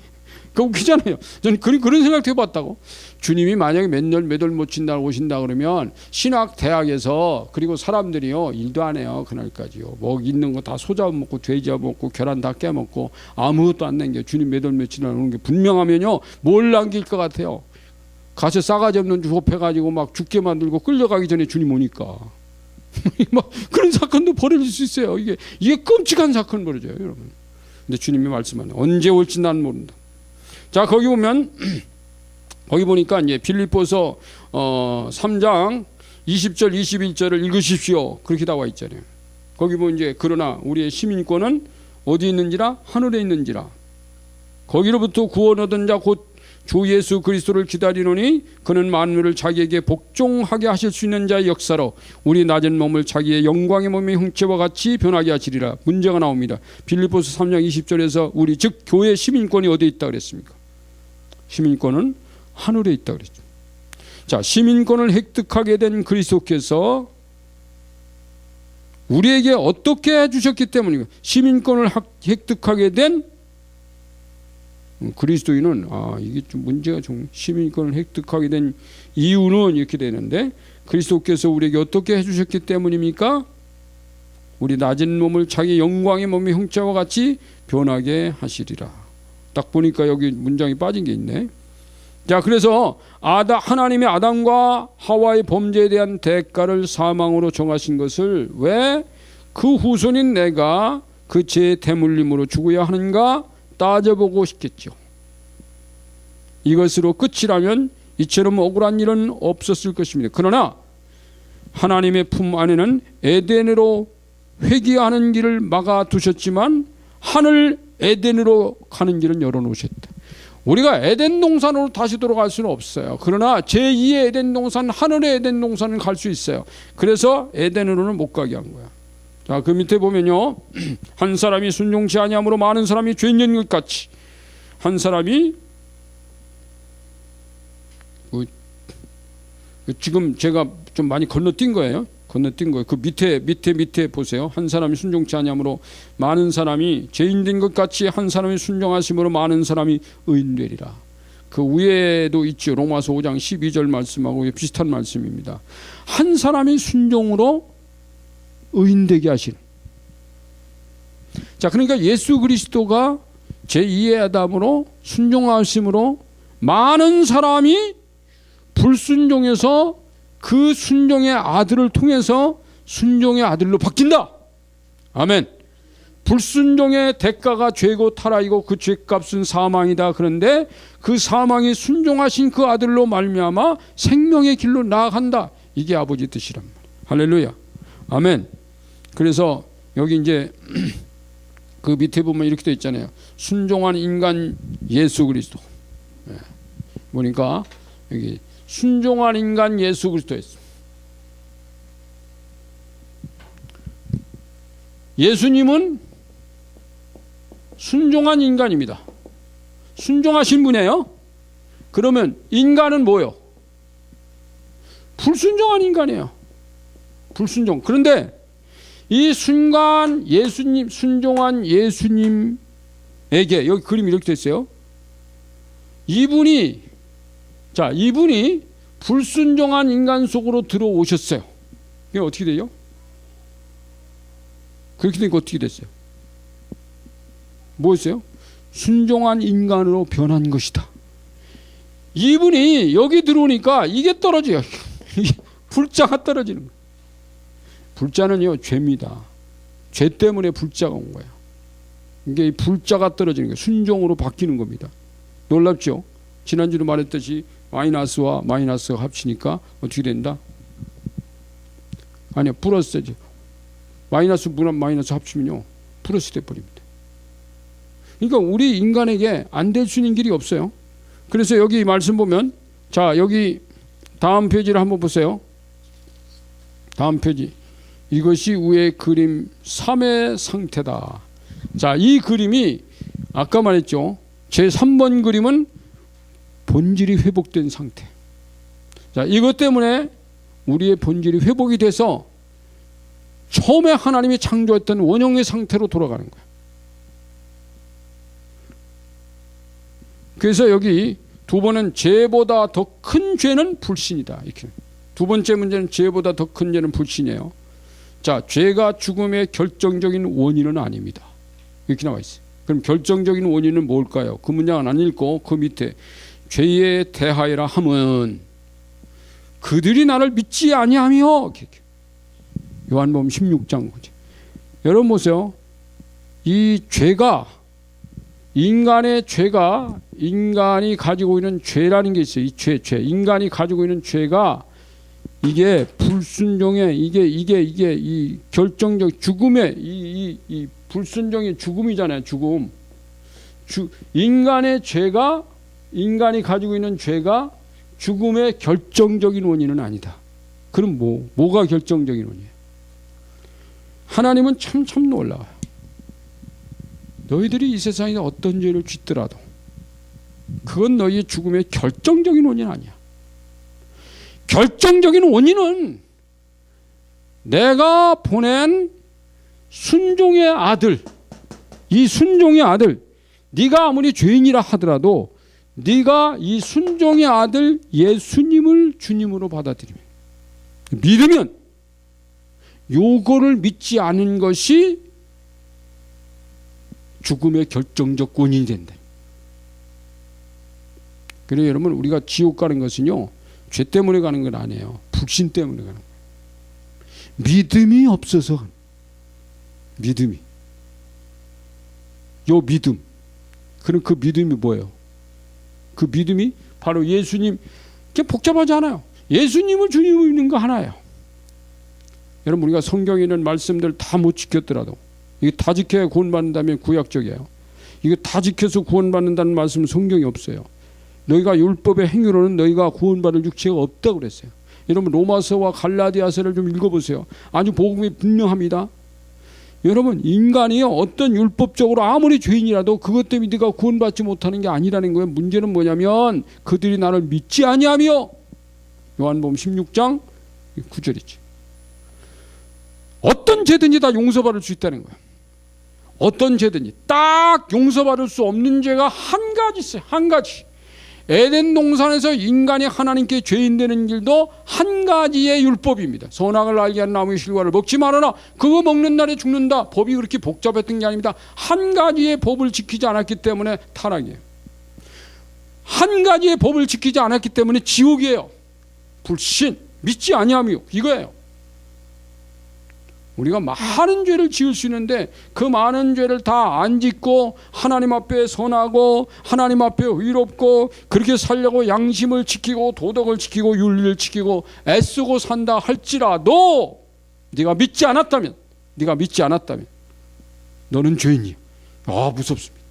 그거 웃기잖아요. 저는 그런 생각도 해봤다고. 주님이 만약에 몇 년, 몇 월, 며칠 날 오신다 그러면 신학 대학에서, 그리고 사람들이요 일도 안 해요 그날까지요. 뭐 있는 거 다 소 잡아먹고 돼지 잡아먹고 계란 다 깨먹고 아무것도 안 남겨. 주님 몇 월, 며칠 날 오는 게 분명하면요 뭘 남길 것 같아요? 가서 싸가지 없는 조업해가지고 막 죽게 만들고 끌려가기 전에 주님 오니까 막 그런 사건도 벌어질 수 있어요. 이게 끔찍한 사건 벌어져요 여러분. 근데 주님이 말씀하는 언제 올지 난 모른다. 자, 거기 보면 거기 보니까 이제 빌립보서 3장 20절 21절을 읽으십시오. 그렇게 나와 있잖아요. 거기 보면 이제 그러나 우리의 시민권은 어디 있는지라? 하늘에 있는지라. 거기로부터 구원 얻은 자 곧 주 예수 그리스도를 기다리노니 그는 만물을 자기에게 복종하게 하실 수 있는 자의 역사로 우리 낮은 몸을 자기의 영광의 몸의 형체와 같이 변하게 하시리라. 문제가 나옵니다. 빌립보서 3장 20절에서 우리 즉 교회 시민권이 어디에 있다 그랬습니까? 시민권은 하늘에 있다 그랬죠. 자, 시민권을 획득하게 된 그리스도께서 우리에게 어떻게 해주셨기 때문입니다. 시민권을 획득하게 된 그리스도인은 이게 좀 문제가 좀, 시민권을 획득하게 된 이유는 이렇게 되는데, 그리스도께서 우리에게 어떻게 해주셨기 때문입니까? 우리 낮은 몸을 자기 영광의 몸의 형체와 같이 변하게 하시리라. 딱 보니까 여기 문장이 빠진 게 있네. 자, 그래서 하나님의 아담과 하와의 범죄에 대한 대가를 사망으로 정하신 것을 왜 그 후손인 내가 그 죄의 대물림으로 죽어야 하는가 따져보고 싶겠죠. 이것으로 끝이라면 이처럼 억울한 일은 없었을 것입니다. 그러나 하나님의 품 안에는 에덴으로 회귀하는 길을 막아두셨지만 하늘 에덴으로 가는 길은 열어놓으셨다. 우리가 에덴 동산으로 다시 돌아갈 수는 없어요. 그러나 제2의 에덴 동산, 하늘의 에덴 동산은 갈 수 있어요. 그래서 에덴으로는 못 가게 한 거야. 자, 그 밑에 보면요, 한 사람이 순종치 아니함으로 많은 사람이 죄인 것 같이 한 사람이 지금 제가 좀 많이 건너뛴 거예요. 그 밑에 보세요. 한 사람이 순종치 아니함으로 많은 사람이 죄인 된 것 같이 한 사람이 순종하심으로 많은 사람이 의인 되리라. 그 위에도 있죠. 로마서 5장 12절 말씀하고 비슷한 말씀입니다. 한 사람이 순종으로 의인되게 하시는. 자, 그러니까 예수 그리스도가 제2의 아담으로 순종하심으로 많은 사람이 불순종해서 그 순종의 아들을 통해서 순종의 아들로 바뀐다. 아멘. 불순종의 대가가 죄고 타락이고 그 죄값은 사망이다. 그런데 그 사망이 순종하신 그 아들로 말미암아 생명의 길로 나아간다. 이게 아버지 뜻이란 말이에요. 할렐루야. 아멘. 그래서 여기 이제 그 밑에 보면 이렇게 되어 있잖아요. 순종한 인간 예수 그리스도. 보니까 여기 순종한 인간 예수 그리스도였습니다. 예수님은 순종한 인간입니다. 순종하신 분이에요. 그러면 인간은 뭐예요? 불순종한 인간이에요. 불순종. 그런데 이 순간 예수님, 순종한 예수님에게 여기 그림이 이렇게 됐어요. 이분이 불순종한 인간 속으로 들어오셨어요. 이게 어떻게 돼요? 그렇게 되니까 어떻게 됐어요? 뭐였어요? 순종한 인간으로 변한 것이다. 이분이 여기 들어오니까 이게 떨어져요. 불자가 떨어지는 거예요. 불자는요, 죄입니다. 죄 때문에 불자가 온 거예요. 이게 불자가 떨어지는 거예요. 순종으로 바뀌는 겁니다. 놀랍죠? 지난주도 말했듯이 마이너스와 마이너스가 합치니까 어떻게 된다? 아니요, 플러스지. 마이너스 마이너스 합치면요, 플러스 돼버립니다. 그러니까 우리 인간에게 안 될 수 있는 길이 없어요. 그래서 여기 말씀 보면, 자, 여기 다음 페이지를 한번 보세요. 다음 페이지. 이것이 위의 그림 3의 상태다. 자, 이 그림이 아까 말했죠. 제 3번 그림은 본질이 회복된 상태. 자, 이것 때문에 우리의 본질이 회복이 돼서 처음에 하나님이 창조했던 원형의 상태로 돌아가는 거예요. 그래서 여기 두 번은 죄보다 더 큰 죄는 불신이다. 이렇게. 두 번째 문제는 죄보다 더 큰 죄는 불신이에요. 자, 죄가 죽음의 결정적인 원인은 아닙니다. 이렇게 나와 있어요. 그럼 결정적인 원인은 뭘까요? 그 문장은 안 읽고 그 밑에 죄에 대하여라 함은 그들이 나를 믿지 아니하며. 요한복음 16장. 여러분 보세요. 이 죄가, 인간의 죄가, 인간이 가지고 있는 죄라는 게 있어요. 이 죄. 인간이 가지고 있는 죄가 이게 불순종의 이게 이 결정적 죽음의 이 불순종의 죽음이잖아요. 죽음. 인간의 죄가, 인간이 가지고 있는 죄가 죽음의 결정적인 원인은 아니다. 그럼 뭐가 결정적인 원인이에요? 하나님은 참 놀라워요. 너희들이 이 세상에 어떤 죄를 짓더라도 그건 너희의 죽음의 결정적인 원인 아니야. 결정적인 원인은 내가 보낸 순종의 아들, 이 순종의 아들, 네가 아무리 죄인이라 하더라도 네가 이 순종의 아들 예수님을 주님으로 받아들이면, 믿으면, 요거를 믿지 않은 것이 죽음의 결정적 원인이 된다. 그래서 여러분, 우리가 지옥 가는 것은요, 죄 때문에 가는 건 아니에요. 불신 때문에 가는 거예요. 믿음이 없어서. 믿음이. 요 믿음. 그럼 그 믿음이 뭐예요? 그 믿음이 바로 예수님. 그게 복잡하지 않아요. 예수님을 주님으로 믿는 거 하나예요. 여러분, 우리가 성경에 있는 말씀들 다 못 지켰더라도, 이게 다 지켜야 구원받는다면 구약적이에요. 이거 다 지켜서 구원받는다는 말씀은 성경이 없어요. 너희가 율법의 행위로는 너희가 구원받을 육체가 없다고 그랬어요. 여러분, 로마서와 갈라디아서를 좀 읽어보세요. 아주 복음이 분명합니다. 여러분, 인간이요, 어떤 율법적으로 아무리 죄인이라도 그것 때문에 네가 구원받지 못하는 게 아니라는 거예요. 문제는 뭐냐면 그들이 나를 믿지 아니하며. 요한복음 16장 9절이지. 어떤 죄든지 다 용서받을 수 있다는 거예요. 어떤 죄든지. 딱 용서받을 수 없는 죄가 한 가지 있어요. 한 가지. 에덴 동산에서 인간이 하나님께 죄인 되는 길도 한 가지의 율법입니다. 선악을 알게 하는 나무의 실과를 먹지 말아라. 그거 먹는 날에 죽는다. 법이 그렇게 복잡했던 게 아닙니다. 한 가지의 법을 지키지 않았기 때문에 타락이에요. 한 가지의 법을 지키지 않았기 때문에 지옥이에요. 불신, 믿지 아니하며, 이거예요. 우리가 많은 죄를 지을 수 있는데 그 많은 죄를 다 안 짓고 하나님 앞에 선하고 하나님 앞에 의롭고 그렇게 살려고 양심을 지키고 도덕을 지키고 윤리를 지키고 애쓰고 산다 할지라도 네가 믿지 않았다면 너는 죄인이야. 무섭습니다.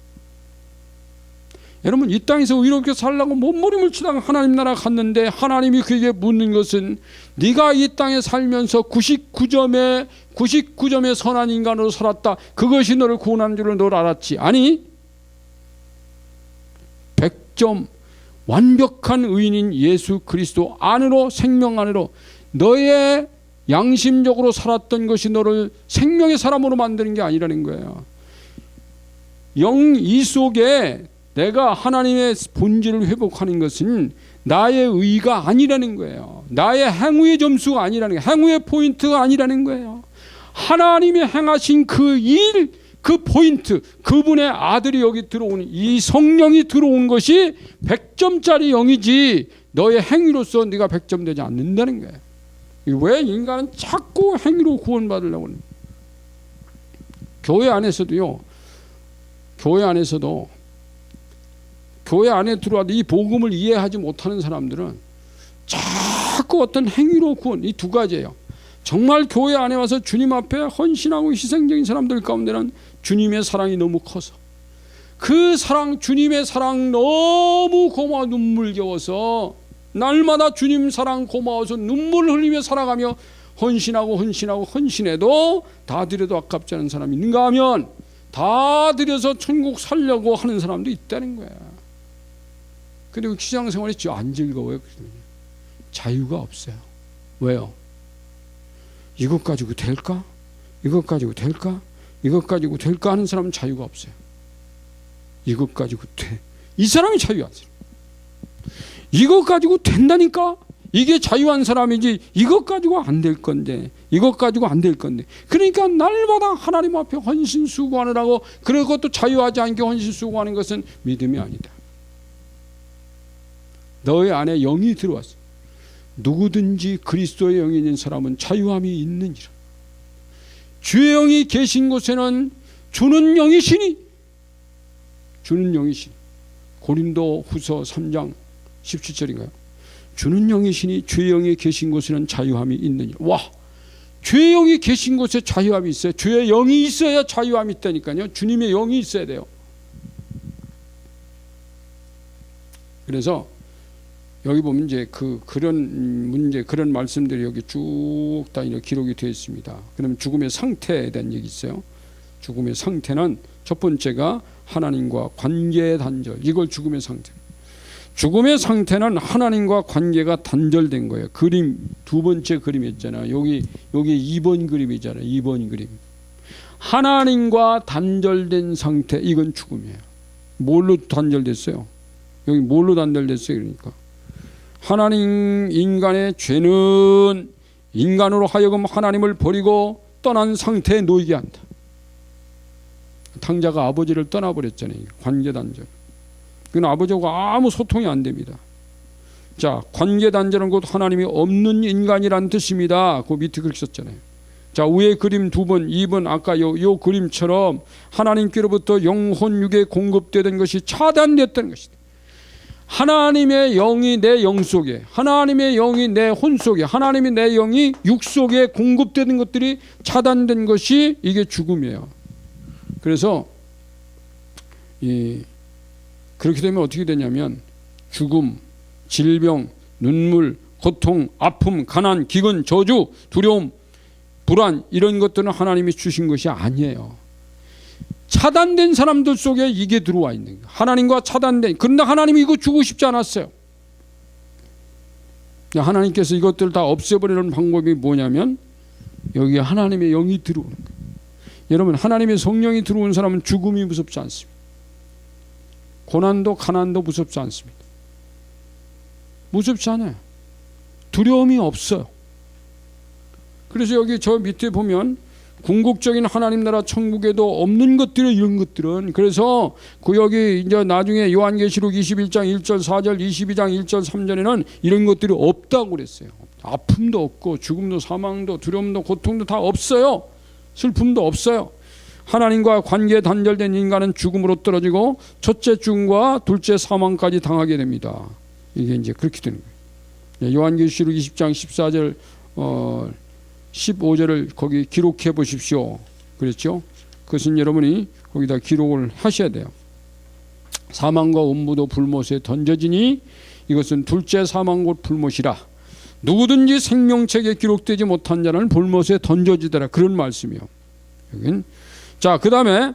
여러분, 이 땅에서 의롭게 살려고 몸부림을 치다가 하나님 나라 갔는데 하나님이 그에게 묻는 것은 네가 이 땅에 살면서 99점의 선한 인간으로 살았다. 그것이 너를 구원하는 줄을 너 알았지? 아니, 100점 완벽한 의인인 예수 그리스도 안으로, 생명 안으로 너의 양심적으로 살았던 것이 너를 생명의 사람으로 만드는 게 아니라는 거예요. 이 속에 내가 하나님의 본질을 회복하는 것은 나의 의가 아니라는 거예요. 나의 행위의 점수가 아니라는 거예요. 행위의 포인트가 아니라는 거예요. 하나님이 행하신 그 일, 그 포인트, 그분의 아들이 여기 들어오는 이 성령이 들어온 것이 100점짜리 영이지 너의 행위로서 네가 100점 되지 않는다는 거예요. 왜 인간은 자꾸 행위로 구원받으려고 하는 거예요? 교회 안에서도 교회 안에 들어와도 이 복음을 이해하지 못하는 사람들은 자꾸 어떤 행위로 구원, 이 두 가지예요. 정말 교회 안에 와서 주님 앞에 헌신하고 희생적인 사람들 가운데는 주님의 사랑이 너무 커서 그 사랑, 주님의 사랑 너무 고마워 눈물겨워서 날마다 주님 사랑 고마워서 눈물 흘리며 살아가며 헌신해도 다 드려도 아깝지 않은 사람이 있는가 하면 다 드려서 천국 살려고 하는 사람도 있다는 거야. 근데 신앙생활이 안 즐거워요. 자유가 없어요. 왜요? 이것 가지고 될까? 이것 가지고 될까? 이것 가지고 될까 하는 사람은 자유가 없어요. 이것 가지고 돼. 이 사람이 자유한 사람. 이것 가지고 된다니까? 이게 자유한 사람이지 이것 가지고 안 될 건데, 이것 가지고 안 될 건데. 그러니까 날마다 하나님 앞에 헌신 수고하느라고, 그런 것도 자유하지 않게 헌신 수고하는 것은 믿음이 아니다. 너의 안에 영이 들어왔어. 누구든지 그리스도의 영이 있는 사람은 자유함이 있느니라. 주의 영이 계신 곳에는 주는 영이시니, 고린도 후서 3장 17절인가요? 주는 영이시니 주의 영이 계신 곳에는 자유함이 있느니라. 와, 주의 영이 계신 곳에 자유함이 있어요. 주의 영이 있어야 자유함이 있다니까요. 주님의 영이 있어야 돼요. 그래서 여기 보면 이제 그런 말씀들이 여기 쭉 다 기록이 되어 있습니다. 그러면 죽음의 상태에 대한 얘기 있어요. 죽음의 상태는 첫 번째가 하나님과 관계 단절. 이걸 죽음의 상태. 죽음의 상태는 하나님과 관계가 단절된 거예요. 그림, 두 번째 그림이었잖아요. 여기 2번 그림이잖아요. 2번 그림. 하나님과 단절된 상태, 이건 죽음이에요. 뭘로 단절됐어요? 여기 뭘로 단절됐어요? 그러니까 하나님, 인간의 죄는 인간으로 하여금 하나님을 버리고 떠난 상태에 놓이게 한다. 탕자가 아버지를 떠나버렸잖아요. 관계 단절. 그건 아버지하고 아무 소통이 안 됩니다. 자, 관계 단절은 곧 하나님이 없는 인간이란 뜻입니다. 그 밑에 그렇게 썼잖아요. 자, 위에 그림 2번, 2번 아까 요 그림처럼 하나님께로부터 영혼 육에 공급되던 것이 차단됐다는 것이다. 하나님의 영이 내 영 속에, 하나님의 영이 내 혼 속에, 하나님의 내 영이 육 속에 공급되는 것들이 차단된 것이 이게 죽음이에요. 그래서 그렇게 되면 어떻게 되냐면 죽음, 질병, 눈물, 고통, 아픔, 가난, 기근, 저주, 두려움, 불안, 이런 것들은 하나님이 주신 것이 아니에요. 차단된 사람들 속에 이게 들어와 있는 거예요. 하나님과 차단된. 그런데 하나님이 이거 주고 싶지 않았어요. 하나님께서 이것들을 다 없애버리는 방법이 뭐냐면 여기에 하나님의 영이 들어오는 거예요. 여러분, 하나님의 성령이 들어온 사람은 죽음이 무섭지 않습니다. 고난도 가난도 무섭지 않습니다. 무섭지 않아요. 두려움이 없어요. 그래서 여기 저 밑에 보면 궁극적인 하나님 나라 천국에도 없는 것들이 이런 것들은, 그래서 그 여기 이제 나중에 요한계시록 21장 1절 4절 22장 1절 3절에는 이런 것들이 없다고 그랬어요. 아픔도 없고 죽음도 사망도 두려움도 고통도 다 없어요. 슬픔도 없어요. 하나님과 관계 단절된 인간은 죽음으로 떨어지고 첫째 죽음과 둘째 사망까지 당하게 됩니다. 이게 이제 그렇게 되는 거예요. 요한계시록 20장 14절 15절을 거기 기록해 보십시오. 그랬죠? 그것은 여러분이 거기다 기록을 하셔야 돼요. 사망과 음부도 불못에 던져지니 이것은 둘째 사망 곧 불못이라. 누구든지 생명책에 기록되지 못한 자는 불못에 던져지더라. 그런 말씀이요. 여긴. 자, 그 다음에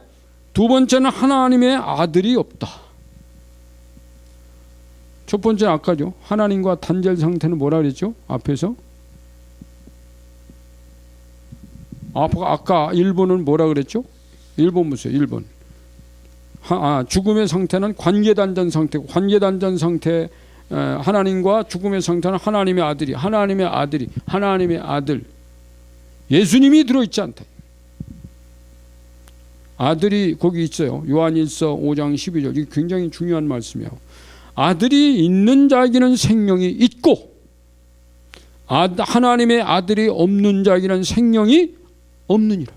두 번째는 하나님의 아들이 없다. 첫 번째 아까죠. 하나님과 단절 상태는 뭐라 그랬죠? 앞에서. 아까 1번은 뭐라 그랬죠? 1번 보세요. 1번. 죽음의 상태는 관계단전 상태고, 관계단전 상태 하나님과 죽음의 상태는 하나님의 아들이, 하나님의 아들. 예수님이 들어있지 않다. 아들이 거기 있어요. 요한일서 5장 12절. 이게 굉장히 중요한 말씀이에요. 아들이 있는 자에게는 생명이 있고 하나님의 아들이 없는 자에게는 생명이 없느니라.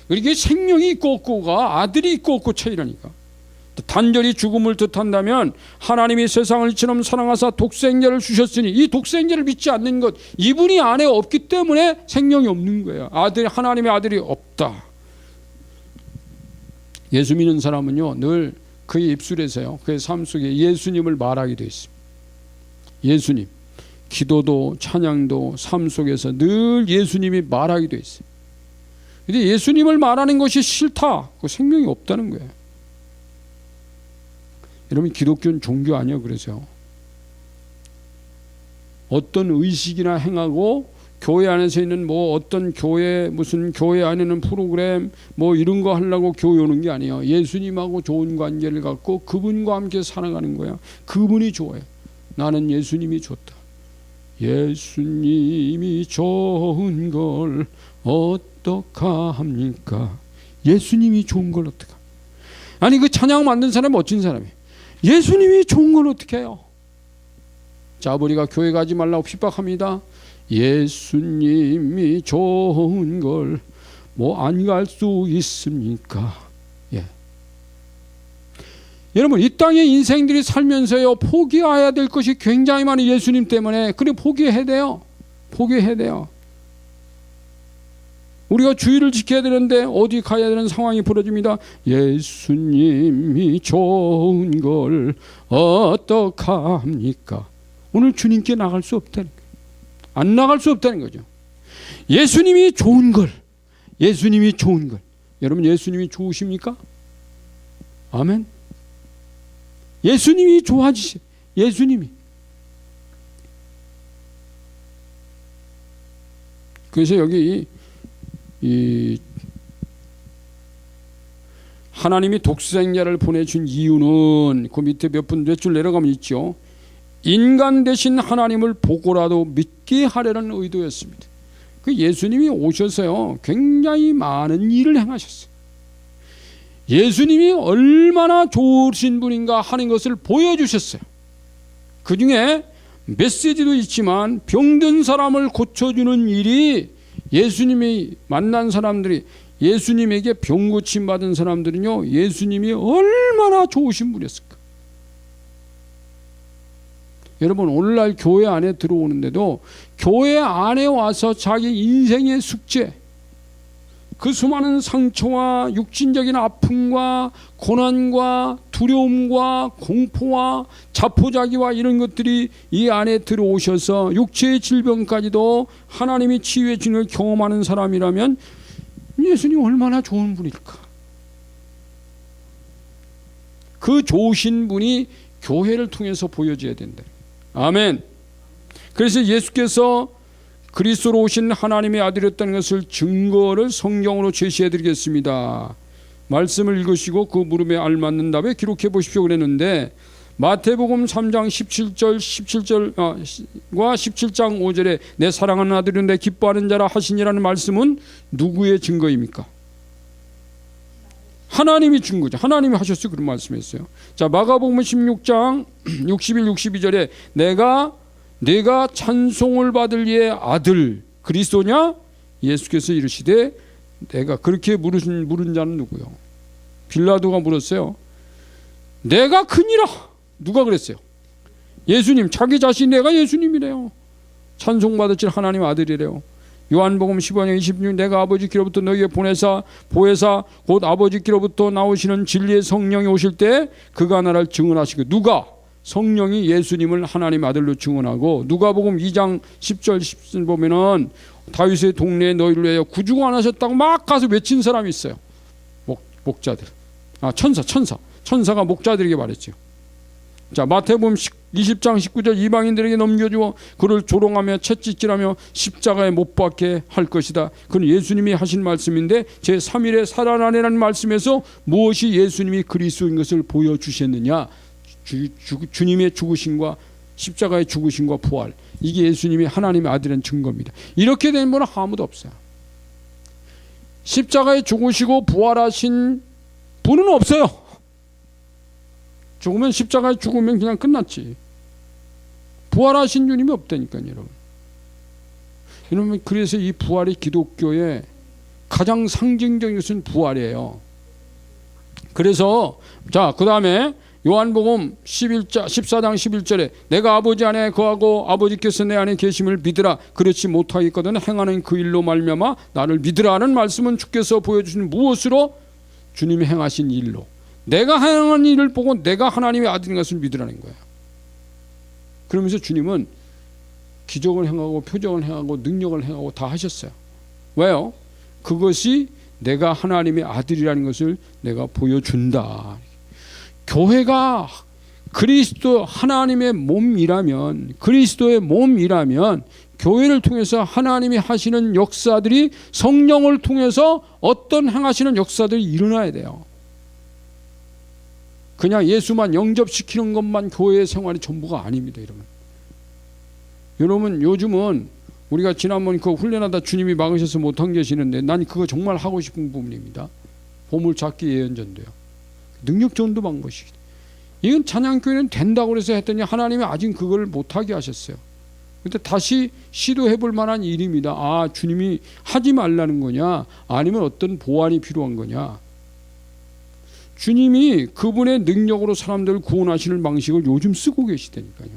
이게 생명이 있고 없고가 아들이 있고 없고 차이라니까. 단절히 죽음을 뜻한다면 하나님이 세상을 이처럼 사랑하사 독생자를 주셨으니 이 독생자를 믿지 않는 것, 이분이 안에 없기 때문에 생명이 없는 거예요. 하나님의 아들이 없다. 예수 믿는 사람은요, 늘 그의 입술에서요, 그의 삶 속에 예수님을 말하게 되어 있습니다. 예수님. 기도도 찬양도 삶 속에서 늘 예수님이 말하게 되어 있어요. 근데 예수님을 말하는 것이 싫다. 그 생명이 없다는 거예요. 여러분, 기독교는 종교 아니에요. 그래서 어떤 의식이나 행하고 교회 안에서 있는 뭐 어떤 교회 무슨 교회 안에는 프로그램 뭐 이런 거 하려고 교회 오는 게 아니에요. 예수님하고 좋은 관계를 갖고 그분과 함께 살아가는 거야. 그분이 좋아요. 나는 예수님이 좋다. 예수님이 좋은 걸 어떡합니까? 예수님이 좋은 걸 어떡하? 아니, 그 찬양 만든 사람이 멋진 사람이에요. 예수님이 좋은 걸 어떻게 해요? 자, 우리가 교회 가지 말라고 핍박합니다. 예수님이 좋은 걸 뭐 안 갈 수 있습니까? 예. 여러분, 이 땅의 인생들이 살면서요, 포기해야 될 것이 굉장히 많이 예수님 때문에. 그래, 포기해야 돼요. 포기해야 돼요. 우리가 주의를 지켜야 되는데 어디 가야 되는 상황이 벌어집니다. 예수님이 좋은 걸 어떡합니까? 오늘 주님께 나갈 수 없다는 거예요. 안 나갈 수 없다는 거죠. 예수님이 좋은 걸, 예수님이 좋은 걸. 여러분, 예수님이 좋으십니까? 아멘. 예수님이 좋아지세요. 예수님이. 그래서 여기 이 하나님이 독생자를 보내준 이유는 그 밑에 몇 줄 내려가면 있죠. 인간 대신 하나님을 보고라도 믿게 하려는 의도였습니다. 그 예수님이 오셔서요, 굉장히 많은 일을 행하셨어요. 예수님이 얼마나 좋으신 분인가 하는 것을 보여주셨어요. 그 중에 메시지도 있지만 병든 사람을 고쳐주는 일이, 예수님이 만난 사람들이, 예수님에게 병 고침 받은 사람들은요, 예수님이 얼마나 좋으신 분이었을까. 여러분, 오늘날 교회 안에 들어오는데도 교회 안에 와서 자기 인생의 숙제, 그 수많은 상처와 육신적인 아픔과 고난과 두려움과 공포와 자포자기와 이런 것들이 이 안에 들어오셔서 육체의 질병까지도 하나님이 치유해 주는 걸 경험하는 사람이라면 예수님 얼마나 좋은 분일까. 그 좋으신 분이 교회를 통해서 보여줘야 된다. 아멘. 그래서 예수께서 그리스도로 오신 하나님의 아들이었다는 것을 증거를 성경으로 제시해 드리겠습니다. 말씀을 읽으시고 그 물음에 알맞는 답에 기록해 보십시오 그랬는데, 마태복음 3장 17절과 17장 5절에 내 사랑하는 아들은 내 기뻐하는 자라 하시니라는 말씀은 누구의 증거입니까? 하나님이 준 거죠. 하나님이 하셨어요. 그런 말씀했어요. 자, 마가복음 16장 61, 62절에 내가 찬송을 받을 이의 아들 그리스도냐? 예수께서 이르시되 내가 그렇게 물은 자는 누구요? 빌라도가 물었어요. 내가 크니라. 누가 그랬어요? 예수님. 자기 자신 내가 예수님이래요. 찬송받으실 하나님 아들이래요. 요한복음 15장 26 내가 아버지께로부터 너희에게 보혜사 곧 아버지께로부터 나오시는 진리의 성령이 오실 때 그가 나를 증언하시고 누가? 성령이 예수님을 하나님 아들로 증언하고 누가복음 2장 10절 10절 보면은 다윗의 동네에 너희를 위하여 구주관하셨다고 막 가서 외친 사람이 있어요. 목자들. 천사가 목자들에게 말했죠. 자, 마태복음 20장 19절 이방인들에게 넘겨주어 그를 조롱하며 채찍질하며 십자가에 못 박게 할 것이다. 그건 예수님이 하신 말씀인데 제3일에 살아나라는 말씀에서 무엇이 예수님이 그리스도인 것을 보여주셨느냐? 주님의 죽으심과 십자가의 죽으심과 부활. 이게 예수님이 하나님의 아들이라는 증거입니다. 이렇게 된 분은 아무도 없어요. 십자가에 죽으시고 부활하신 분은 없어요. 죽으면 십자가에 죽으면 그냥 끝났지. 부활하신 주님이 없다니까요, 여러분. 여러분, 그래서 이 부활이 기독교의 가장 상징적인 것은 부활이에요. 그래서 자, 그 다음에 요한복음 14장 11절에 내가 아버지 안에 거하고 아버지께서 내 안에 계심을 믿으라. 그렇지 못하겠거든 행하는 그 일로 말미암아 나를 믿으라는 말씀은 주께서 보여주신 무엇으로? 주님이 행하신 일로. 내가 행한 일을 보고 내가 하나님의 아들인 것을 믿으라는 거예요. 그러면서 주님은 기적을 행하고 표적을 행하고 능력을 행하고 다 하셨어요. 왜요? 그것이 내가 하나님의 아들이라는 것을 내가 보여준다. 교회가 그리스도 하나님의 몸이라면, 그리스도의 몸이라면 교회를 통해서 하나님이 하시는 역사들이 성령을 통해서 어떤 행하시는 역사들이 일어나야 돼요. 그냥 예수만 영접시키는 것만 교회의 생활이 전부가 아닙니다, 여러분. 여러분, 요즘은 우리가 지난번 그 훈련하다 주님이 막으셔서 못한 계시는데 난 그거 정말 하고 싶은 부분입니다. 보물찾기 예언전도요. 능력전도 방법이죠. 이건 찬양교회는 된다고 해서 했더니 하나님이 아직 그걸 못하게 하셨어요. 근데 다시 시도해 볼 만한 일입니다. 아, 주님이 하지 말라는 거냐? 아니면 어떤 보완이 필요한 거냐? 주님이 그분의 능력으로 사람들을 구원하시는 방식을 요즘 쓰고 계시다니까요.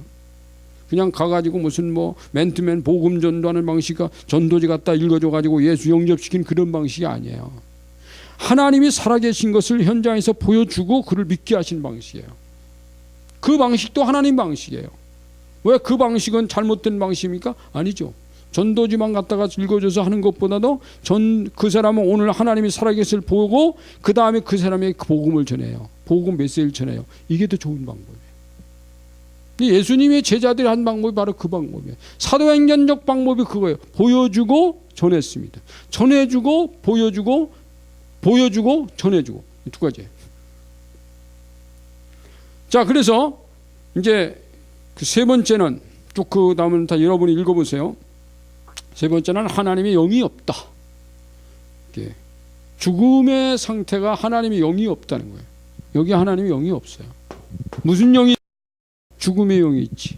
그냥 가가지고 무슨 맨투맨 복음 전도하는 방식과 전도지 갖다 읽어줘가지고 예수 영접시킨 그런 방식이 아니에요. 하나님이 살아계신 것을 현장에서 보여주고 그를 믿게 하신 방식이에요. 그 방식도 하나님 방식이에요. 왜 그 방식은 잘못된 방식입니까? 아니죠. 전도지만 갖다가 읽어줘서 하는 것보다도 그 사람은 오늘 하나님이 살아계실 보고 그 다음에 그 사람의 복음을 전해요. 복음 메시지를 전해요. 이게 더 좋은 방법이에요. 예수님의 제자들이 한 방법이 바로 그 방법이에요. 사도행전적 방법이 그거예요. 보여주고 전했습니다. 전해주고 보여주고 전해주고 두 가지예요. 자, 그래서 이제 그 세 번째는 쭉 그 다음은 다 여러분이 읽어보세요. 세 번째는 하나님의 영이 없다. 죽음의 상태가 하나님의 영이 없다는 거예요. 여기 하나님의 영이 없어요. 무슨 영이? 죽음의 영이 있지.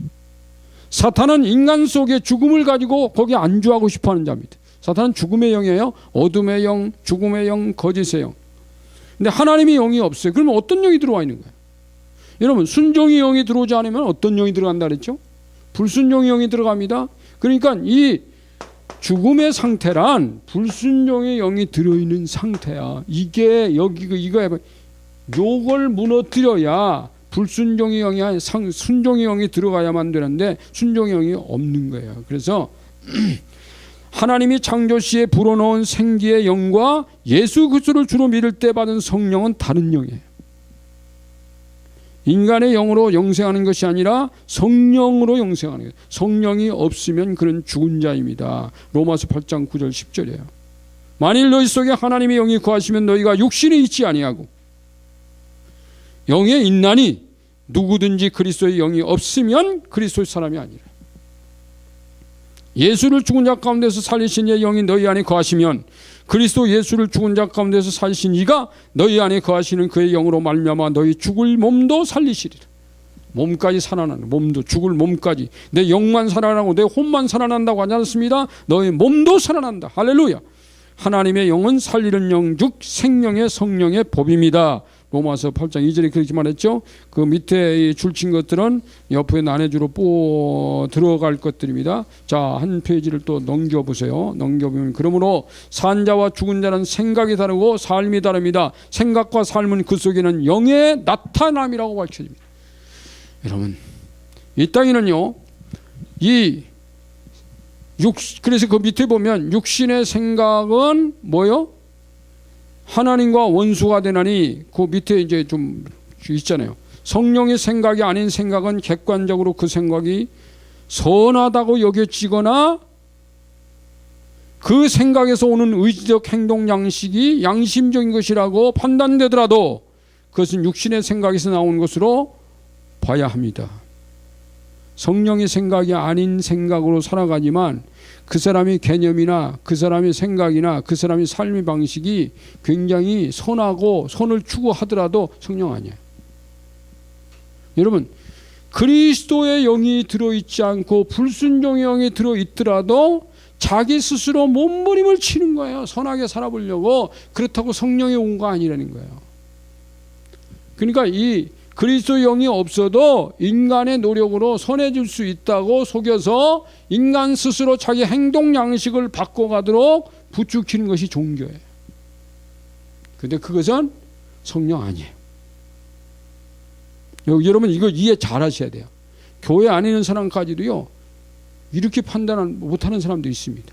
사탄은 인간 속에 죽음을 가지고 거기에 안주하고 싶어하는 자입니다. 사탄은 죽음의 영이에요. 어둠의 영, 죽음의 영, 거짓의 영. 근데 하나님의 영이 없어요. 그러면 어떤 영이 들어와 있는 거예요? 여러분, 순종의 영이 들어오지 않으면 어떤 영이 들어간다 그랬죠? 불순종의 영이 들어갑니다. 그러니까 이 죽음의 상태란 불순종의 영이 들어있는 상태야. 이게 이거야. 요걸 무너뜨려야 불순종의 영이 아니라 순종의 영이 들어가야만 되는데 순종의 영이 없는 거예요. 그래서 하나님이 창조 시에 불어넣은 생기의 영과 예수 그리스도를 주로 믿을 때 받은 성령은 다른 영이에요. 인간의 영으로 영생하는 것이 아니라 성령으로 영생하는 거예요. 성령이 없으면 그는 죽은 자입니다. 로마서 8장 9절 10절이에요. 만일 너희 속에 하나님의 영이 거하시면 너희가 육신이 있지 아니하고 영에 있나니 누구든지 그리스도의 영이 없으면 그리스도의 사람이 아니라. 예수를 죽은 자 가운데서 살리신 이의 영이 너희 안에 거하시면 그리스도 예수를 죽은 자 가운데서 살리신 이가 너희 안에 거하시는 그의 영으로 말미암아 너희 죽을 몸도 살리시리라. 몸까지 살아나는, 몸도 죽을 몸까지. 내 영만 살아나고 내 혼만 살아난다고 하지 않습니다. 너희 몸도 살아난다. 할렐루야. 하나님의 영은 살리는 영 즉 생명의 성령의 법입니다. 로마서 8장 2절에 그렇게 말했죠. 그 밑에 줄친 것들은 옆에 난해주로 들어갈 것들입니다. 자, 한 페이지를 또 넘겨보세요. 넘겨보면 그러므로 산 자와 죽은 자는 생각이 다르고 삶이 다릅니다. 생각과 삶은 그 속에는 영의 나타남이라고 밝혀집니다. 여러분, 이 땅에는요, 그래서 그 밑에 보면 육신의 생각은 뭐요? 하나님과 원수가 되나니 그 밑에 이제 좀 있잖아요. 성령의 생각이 아닌 생각은 객관적으로 그 생각이 선하다고 여겨지거나 그 생각에서 오는 의지적 행동 양식이 양심적인 것이라고 판단되더라도 그것은 육신의 생각에서 나오는 것으로 봐야 합니다. 성령의 생각이 아닌 생각으로 살아가지만 그 사람의 개념이나 그 사람의 생각이나 그 사람의 삶의 방식이 굉장히 선하고 선을 추구하더라도 성령 아니에요. 여러분, 그리스도의 영이 들어있지 않고 불순종의 영이 들어있더라도 자기 스스로 몸부림을 치는 거예요. 선하게 살아보려고. 그렇다고 성령이 온 거 아니라는 거예요. 그러니까 이 그리스도의 영이 없어도 인간의 노력으로 선해질 수 있다고 속여서 인간 스스로 자기 행동 양식을 바꿔가도록 부추기는 것이 종교예요. 그런데 그것은 성령 아니에요. 여러분 이거 이해 잘 하셔야 돼요. 교회 안에 있는 사람까지도요, 이렇게 판단 못하는 사람도 있습니다.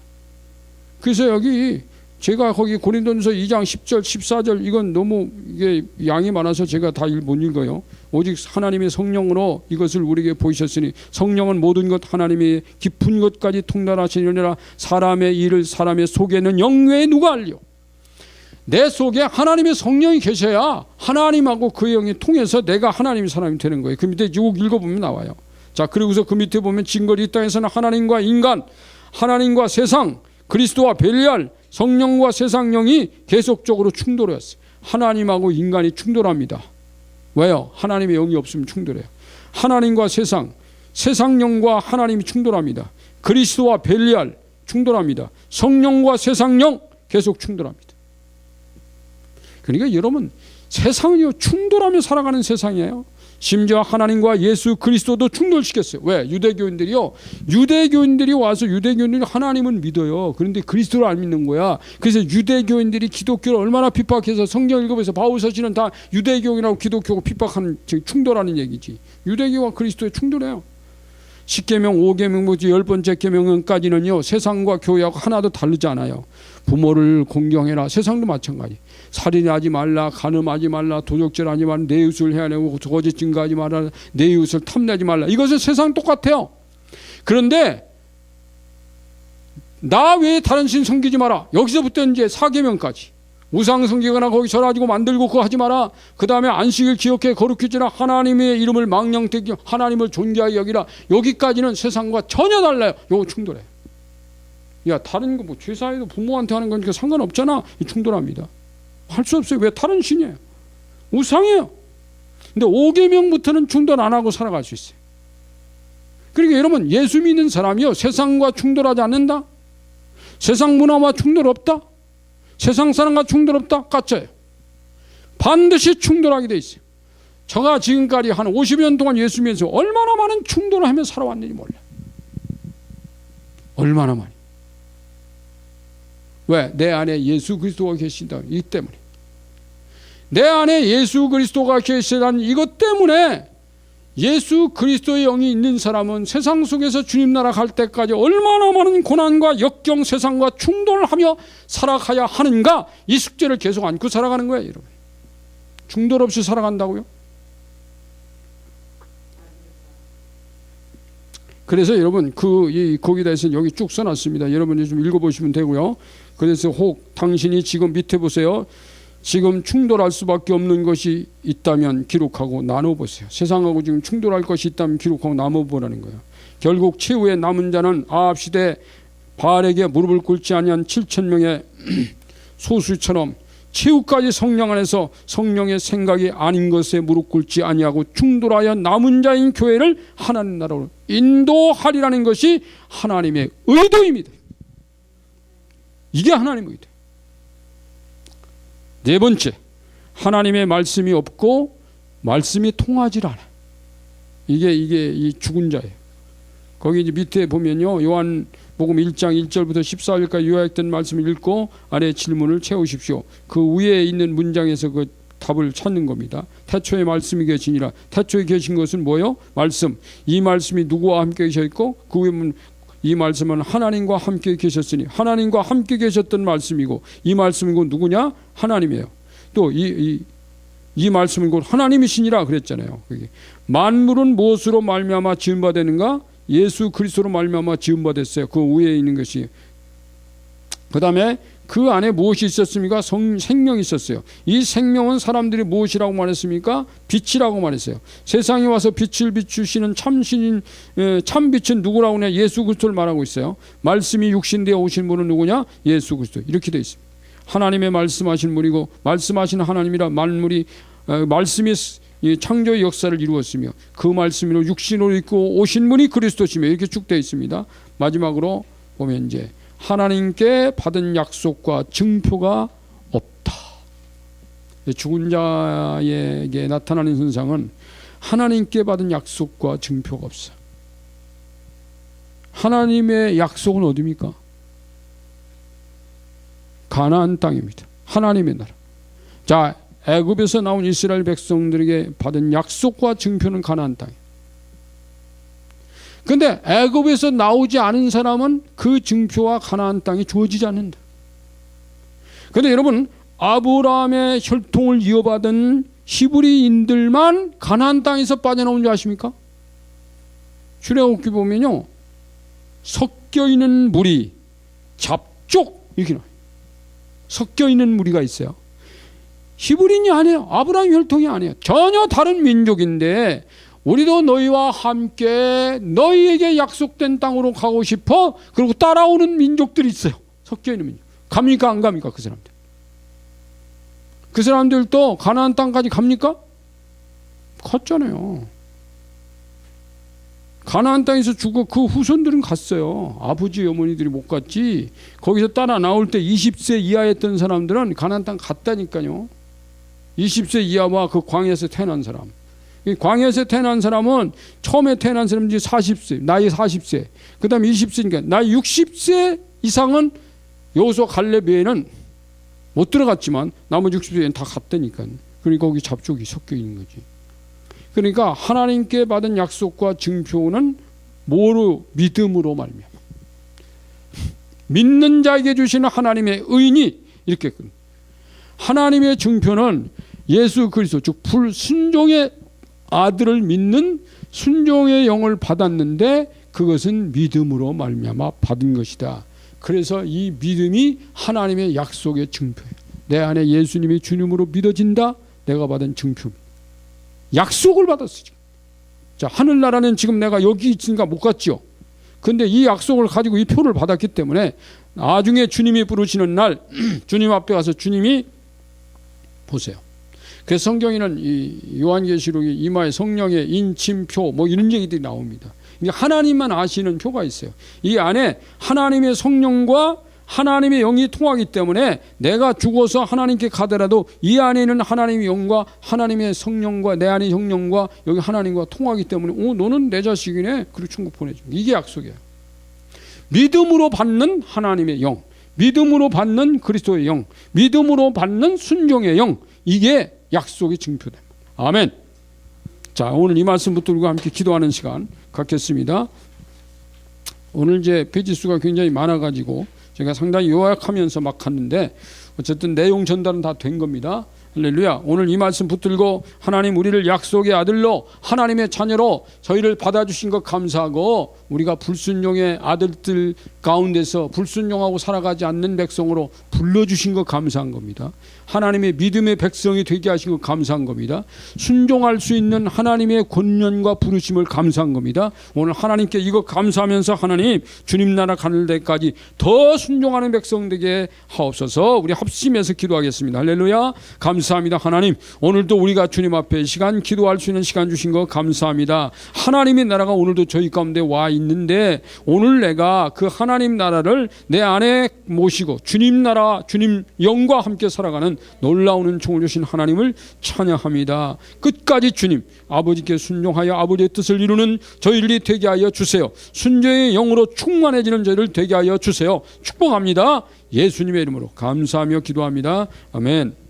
그래서 여기 제가 거기 고린도전서 2장 10절 14절 이건 너무 이게 양이 많아서 제가 다 못 읽어요. 오직 하나님의 성령으로 이것을 우리에게 보이셨으니 성령은 모든 것 하나님의 깊은 것까지 통달하시느니라. 사람의 일을 사람의 속에는 영 외에 누가 알려. 내 속에 하나님의 성령이 계셔야 하나님하고 그 영이 통해서 내가 하나님의 사람이 되는 거예요. 그 밑에 쭉 읽어보면 나와요. 자, 그리고서 그 밑에 보면 징벌이 이 땅에서는 하나님과 인간, 하나님과 세상, 그리스도와 벨리알, 성령과 세상 영이 계속적으로 충돌했어요. 하나님하고 인간이 충돌합니다. 왜요? 하나님의 영이 없으면 충돌해요. 하나님과 세상, 세상 영과 하나님이 충돌합니다. 그리스도와 벨리알 충돌합니다. 성령과 세상 영 계속 충돌합니다. 그러니까 여러분, 세상은요 충돌하며 살아가는 세상이에요. 심지어 하나님과 예수 그리스도도 충돌시켰어요. 왜? 유대교인들이 와서 유대교인들이 하나님은 믿어요. 그런데 그리스도를 안 믿는 거야. 그래서 유대교인들이 기독교를 얼마나 핍박해서 성경 읽어보면서 바울서신은 다 유대교인하고 기독교고 핍박하는, 충돌하는 얘기지. 유대교와 그리스도의 충돌해요. 10계명, 5계명, 10번째 계명까지는요 세상과 교회하고 하나도 다르지 않아요. 부모를 공경해라. 세상도 마찬가지. 살인하지 말라, 간음하지 말라, 도적질하지 말라, 내 이웃을 해하려고 거짓 증거하지 말라, 내 이웃을 탐내지 말라. 이것은 세상 똑같아요. 그런데 나 외에 다른 신 섬기지 마라. 여기서부터 이제 4계명까지. 우상 섬기거나 거기 절하지고 만들고 그거 하지 마라. 그 다음에 안식일 기억해 거룩히 지라. 하나님의 이름을 망령되게 하나님을 존귀하게 여기라. 여기까지는 세상과 전혀 달라요. 요거 충돌해. 야, 다른 거 뭐 제사에도 부모한테 하는 거니까 상관없잖아. 충돌합니다. 할 수 없어요. 왜? 다른 신이에요. 우상이에요. 근데 5계명부터는 충돌 안 하고 살아갈 수 있어요. 그러니까 여러분, 예수 믿는 사람이요 세상과 충돌하지 않는다. 세상 문화와 충돌 없다. 세상 사람과 충돌 없다. 가짜예요. 반드시 충돌하게 돼 있어요. 제가 지금까지 한 50년 동안 예수 믿으면서 얼마나 많은 충돌을 하며 살아왔는지 몰라요. 얼마나 많이. 왜? 내 안에 예수 그리스도가 계신다. 이 때문에. 내 안에 예수 그리스도가 계시다는 이것 때문에 예수 그리스도의 영이 있는 사람은 세상 속에서 주님 나라 갈 때까지 얼마나 많은 고난과 역경 세상과 충돌하며 살아가야 하는가, 이 숙제를 계속 안고 살아가는 거예요. 여러분, 충돌 없이 살아간다고요? 그래서 여러분 거기다 해서 여기 쭉 써놨습니다. 여러분이 좀 읽어보시면 되고요. 그래서 혹 당신이 지금 밑에 보세요. 지금 충돌할 수밖에 없는 것이 있다면 기록하고 나눠보세요. 세상하고 지금 충돌할 것이 있다면 기록하고 나눠보라는 거예요. 결국 최후의 남은 자는 아합 시대 바알에게 무릎을 꿇지 아니한 7,000명의 소수처럼 최후까지 성령 안에서 성령의 생각이 아닌 것에 무릎 꿇지 아니하고 충돌하여 남은 자인 교회를 하나님 나라로 인도하리라는 것이 하나님의 의도입니다. 이게 하나님의 의도. 네 번째, 하나님의 말씀이 없고 말씀이 통하지 않아. 이게 이 죽은 자예요. 거기 이제 밑에 보면요, 요한복음 1장 1절부터 14절까지 요약된 말씀을 읽고 아래 질문을 채우십시오. 그 위에 있는 문장에서 그 답을 찾는 겁니다. 태초에 말씀이 계시니라. 태초에 계신 것은 뭐요? 말씀. 이 말씀이 누구와 함께 계셨고 그 위에 이 말씀은 하나님과 함께 계셨으니 하나님과 함께 계셨던 말씀이고 이 말씀은 곧 누구냐? 하나님이에요. 또 이 말씀은 곧 하나님이시니라 그랬잖아요. 만물은 무엇으로 말미암아 지은 바 되는가? 예수 그리스도로 말미암아 지은 바 됐어요. 그 위에 있는 것이. 그 다음에 그 안에 무엇이 있었습니까? 생명이 있었어요. 이 생명은 사람들이 무엇이라고 말했습니까? 빛이라고 말했어요. 세상에 와서 빛을 비추시는 참신인 참빛은 누구라고 하냐? 예수 그리스도를 말하고 있어요. 말씀이 육신되어 오신 분은 누구냐? 예수 그리스도. 이렇게 되어 있습니다. 하나님의 말씀하신 분이고 말씀하신 하나님이라 만물이 말씀이 창조의 역사를 이루었으며 그 말씀으로 육신으로 입고 오신 분이 그리스도시며 이렇게 쭉 되어 있습니다. 마지막으로 보면 이제 하나님께 받은 약속과 증표가 없다. 죽은 자에게 나타나는 현상은 하나님께 받은 약속과 증표가 없어. 하나님의 약속은 어디입니까? 가나안 땅입니다. 하나님의 나라. 자, 애굽에서 나온 이스라엘 백성들에게 받은 약속과 증표는 가나안 땅이에요. 그런데 애굽에서 나오지 않은 사람은 그 증표와 가나안 땅이 주어지지 않는다. 그런데 여러분, 아브라함의 혈통을 이어받은 히브리인들만 가나안 땅에서 빠져나온 줄 아십니까? 출애굽기 보면요, 섞여 있는 무리, 잡족 이렇게 나와요. 섞여 있는 무리가 있어요. 히브리인이 아니에요. 아브라함 혈통이 아니에요. 전혀 다른 민족인데 우리도 너희와 함께 너희에게 약속된 땅으로 가고 싶어. 그리고 따라오는 민족들이 있어요. 섞여 있는 민족. 갑니까 안 갑니까 그 사람들? 그 사람들도 가나안 땅까지 갑니까? 갔잖아요. 가나안 땅에서 죽어 그 후손들은 갔어요. 아버지 어머니들이 못 갔지. 거기서 따라 나올 때 20세 이하였던 사람들은 가나안 땅 갔다니까요. 20세 이하와 그 광야에서 태어난 사람. 광야에서 태어난 사람은 처음에 태어난 사람이 40세, 나이 40세, 그 다음에 20세니까 나이 60세 이상은 여호수아 갈렙 외에는 못 들어갔지만 나머지 60세는 다 갔다니까요. 그러니까 거기 잡족이 섞여 있는 거지. 그러니까 하나님께 받은 약속과 증표는 뭐로? 믿음으로 말미암아. 믿는 자에게 주시는 하나님의 의인이 이렇게 하나님의 증표는 예수 그리스도 즉 불순종의 아들을 믿는 순종의 영을 받았는데 그것은 믿음으로 말미암아 받은 것이다. 그래서 이 믿음이 하나님의 약속의 증표예요. 내 안에 예수님이 주님으로 믿어진다. 내가 받은 증표입니다. 약속을 받았어 지금. 자, 하늘나라는 지금 내가 여기 있으니까 못 갔죠. 근데 이 약속을 가지고 이 표를 받았기 때문에 나중에 주님이 부르시는 날 주님 앞에 가서 주님이 보세요. 그래서 성경에는 이 요한계시록의 이마에 성령의 인침표 뭐 이런 얘기들이 나옵니다. 하나님만 아시는 표가 있어요. 이 안에 하나님의 성령과 하나님의 영이 통하기 때문에 내가 죽어서 하나님께 가더라도 이 안에는 하나님의 영과 하나님의 성령과 내 안의 성령과 여기 하나님과 통하기 때문에 너는 내 자식이네. 그리고 천국 보내줘. 이게 약속이에요. 믿음으로 받는 하나님의 영, 믿음으로 받는 그리스도의 영, 믿음으로 받는 순종의 영, 이게 약속의 증표다. 아멘. 자, 오늘 이 말씀 붙들고 함께 기도하는 시간 갖겠습니다. 오늘 이제 페이지 수가 굉장히 많아가지고 제가 상당히 요약하면서 막 갔는데 어쨌든 내용 전달은 다 된 겁니다. 할렐루야. 오늘 이 말씀 붙들고 하나님 우리를 약속의 아들로 하나님의 자녀로 저희를 받아주신 것 감사하고 우리가 불순종의 아들들 가운데서 불순종하고 살아가지 않는 백성으로 불러주신 것 감사한 겁니다. 하나님의 믿음의 백성이 되게 하신 것 감사한 겁니다. 순종할 수 있는 하나님의 권면과 부르심을 감사한 겁니다. 오늘 하나님께 이거 감사하면서 하나님 주님 나라 가는 데까지 더 순종하는 백성 되게 하옵소서. 우리 합심해서 기도하겠습니다. 할렐루야. 감사합니다. 하나님 오늘도 우리가 주님 앞에 시간 기도할 수 있는 시간 주신 거 감사합니다. 하나님의 나라가 오늘도 저희 가운데 와 있는데 오늘 내가 그 하나님 나라를 내 안에 모시고 주님 나라 주님 영과 함께 살아가는 놀라운 은총을 주신 하나님을 찬양합니다. 끝까지 주님 아버지께 순종하여 아버지의 뜻을 이루는 저희들이 되게 하여 주세요. 순종의 영으로 충만해지는 저희를 되게 하여 주세요. 축복합니다. 예수님의 이름으로 감사하며 기도합니다. 아멘.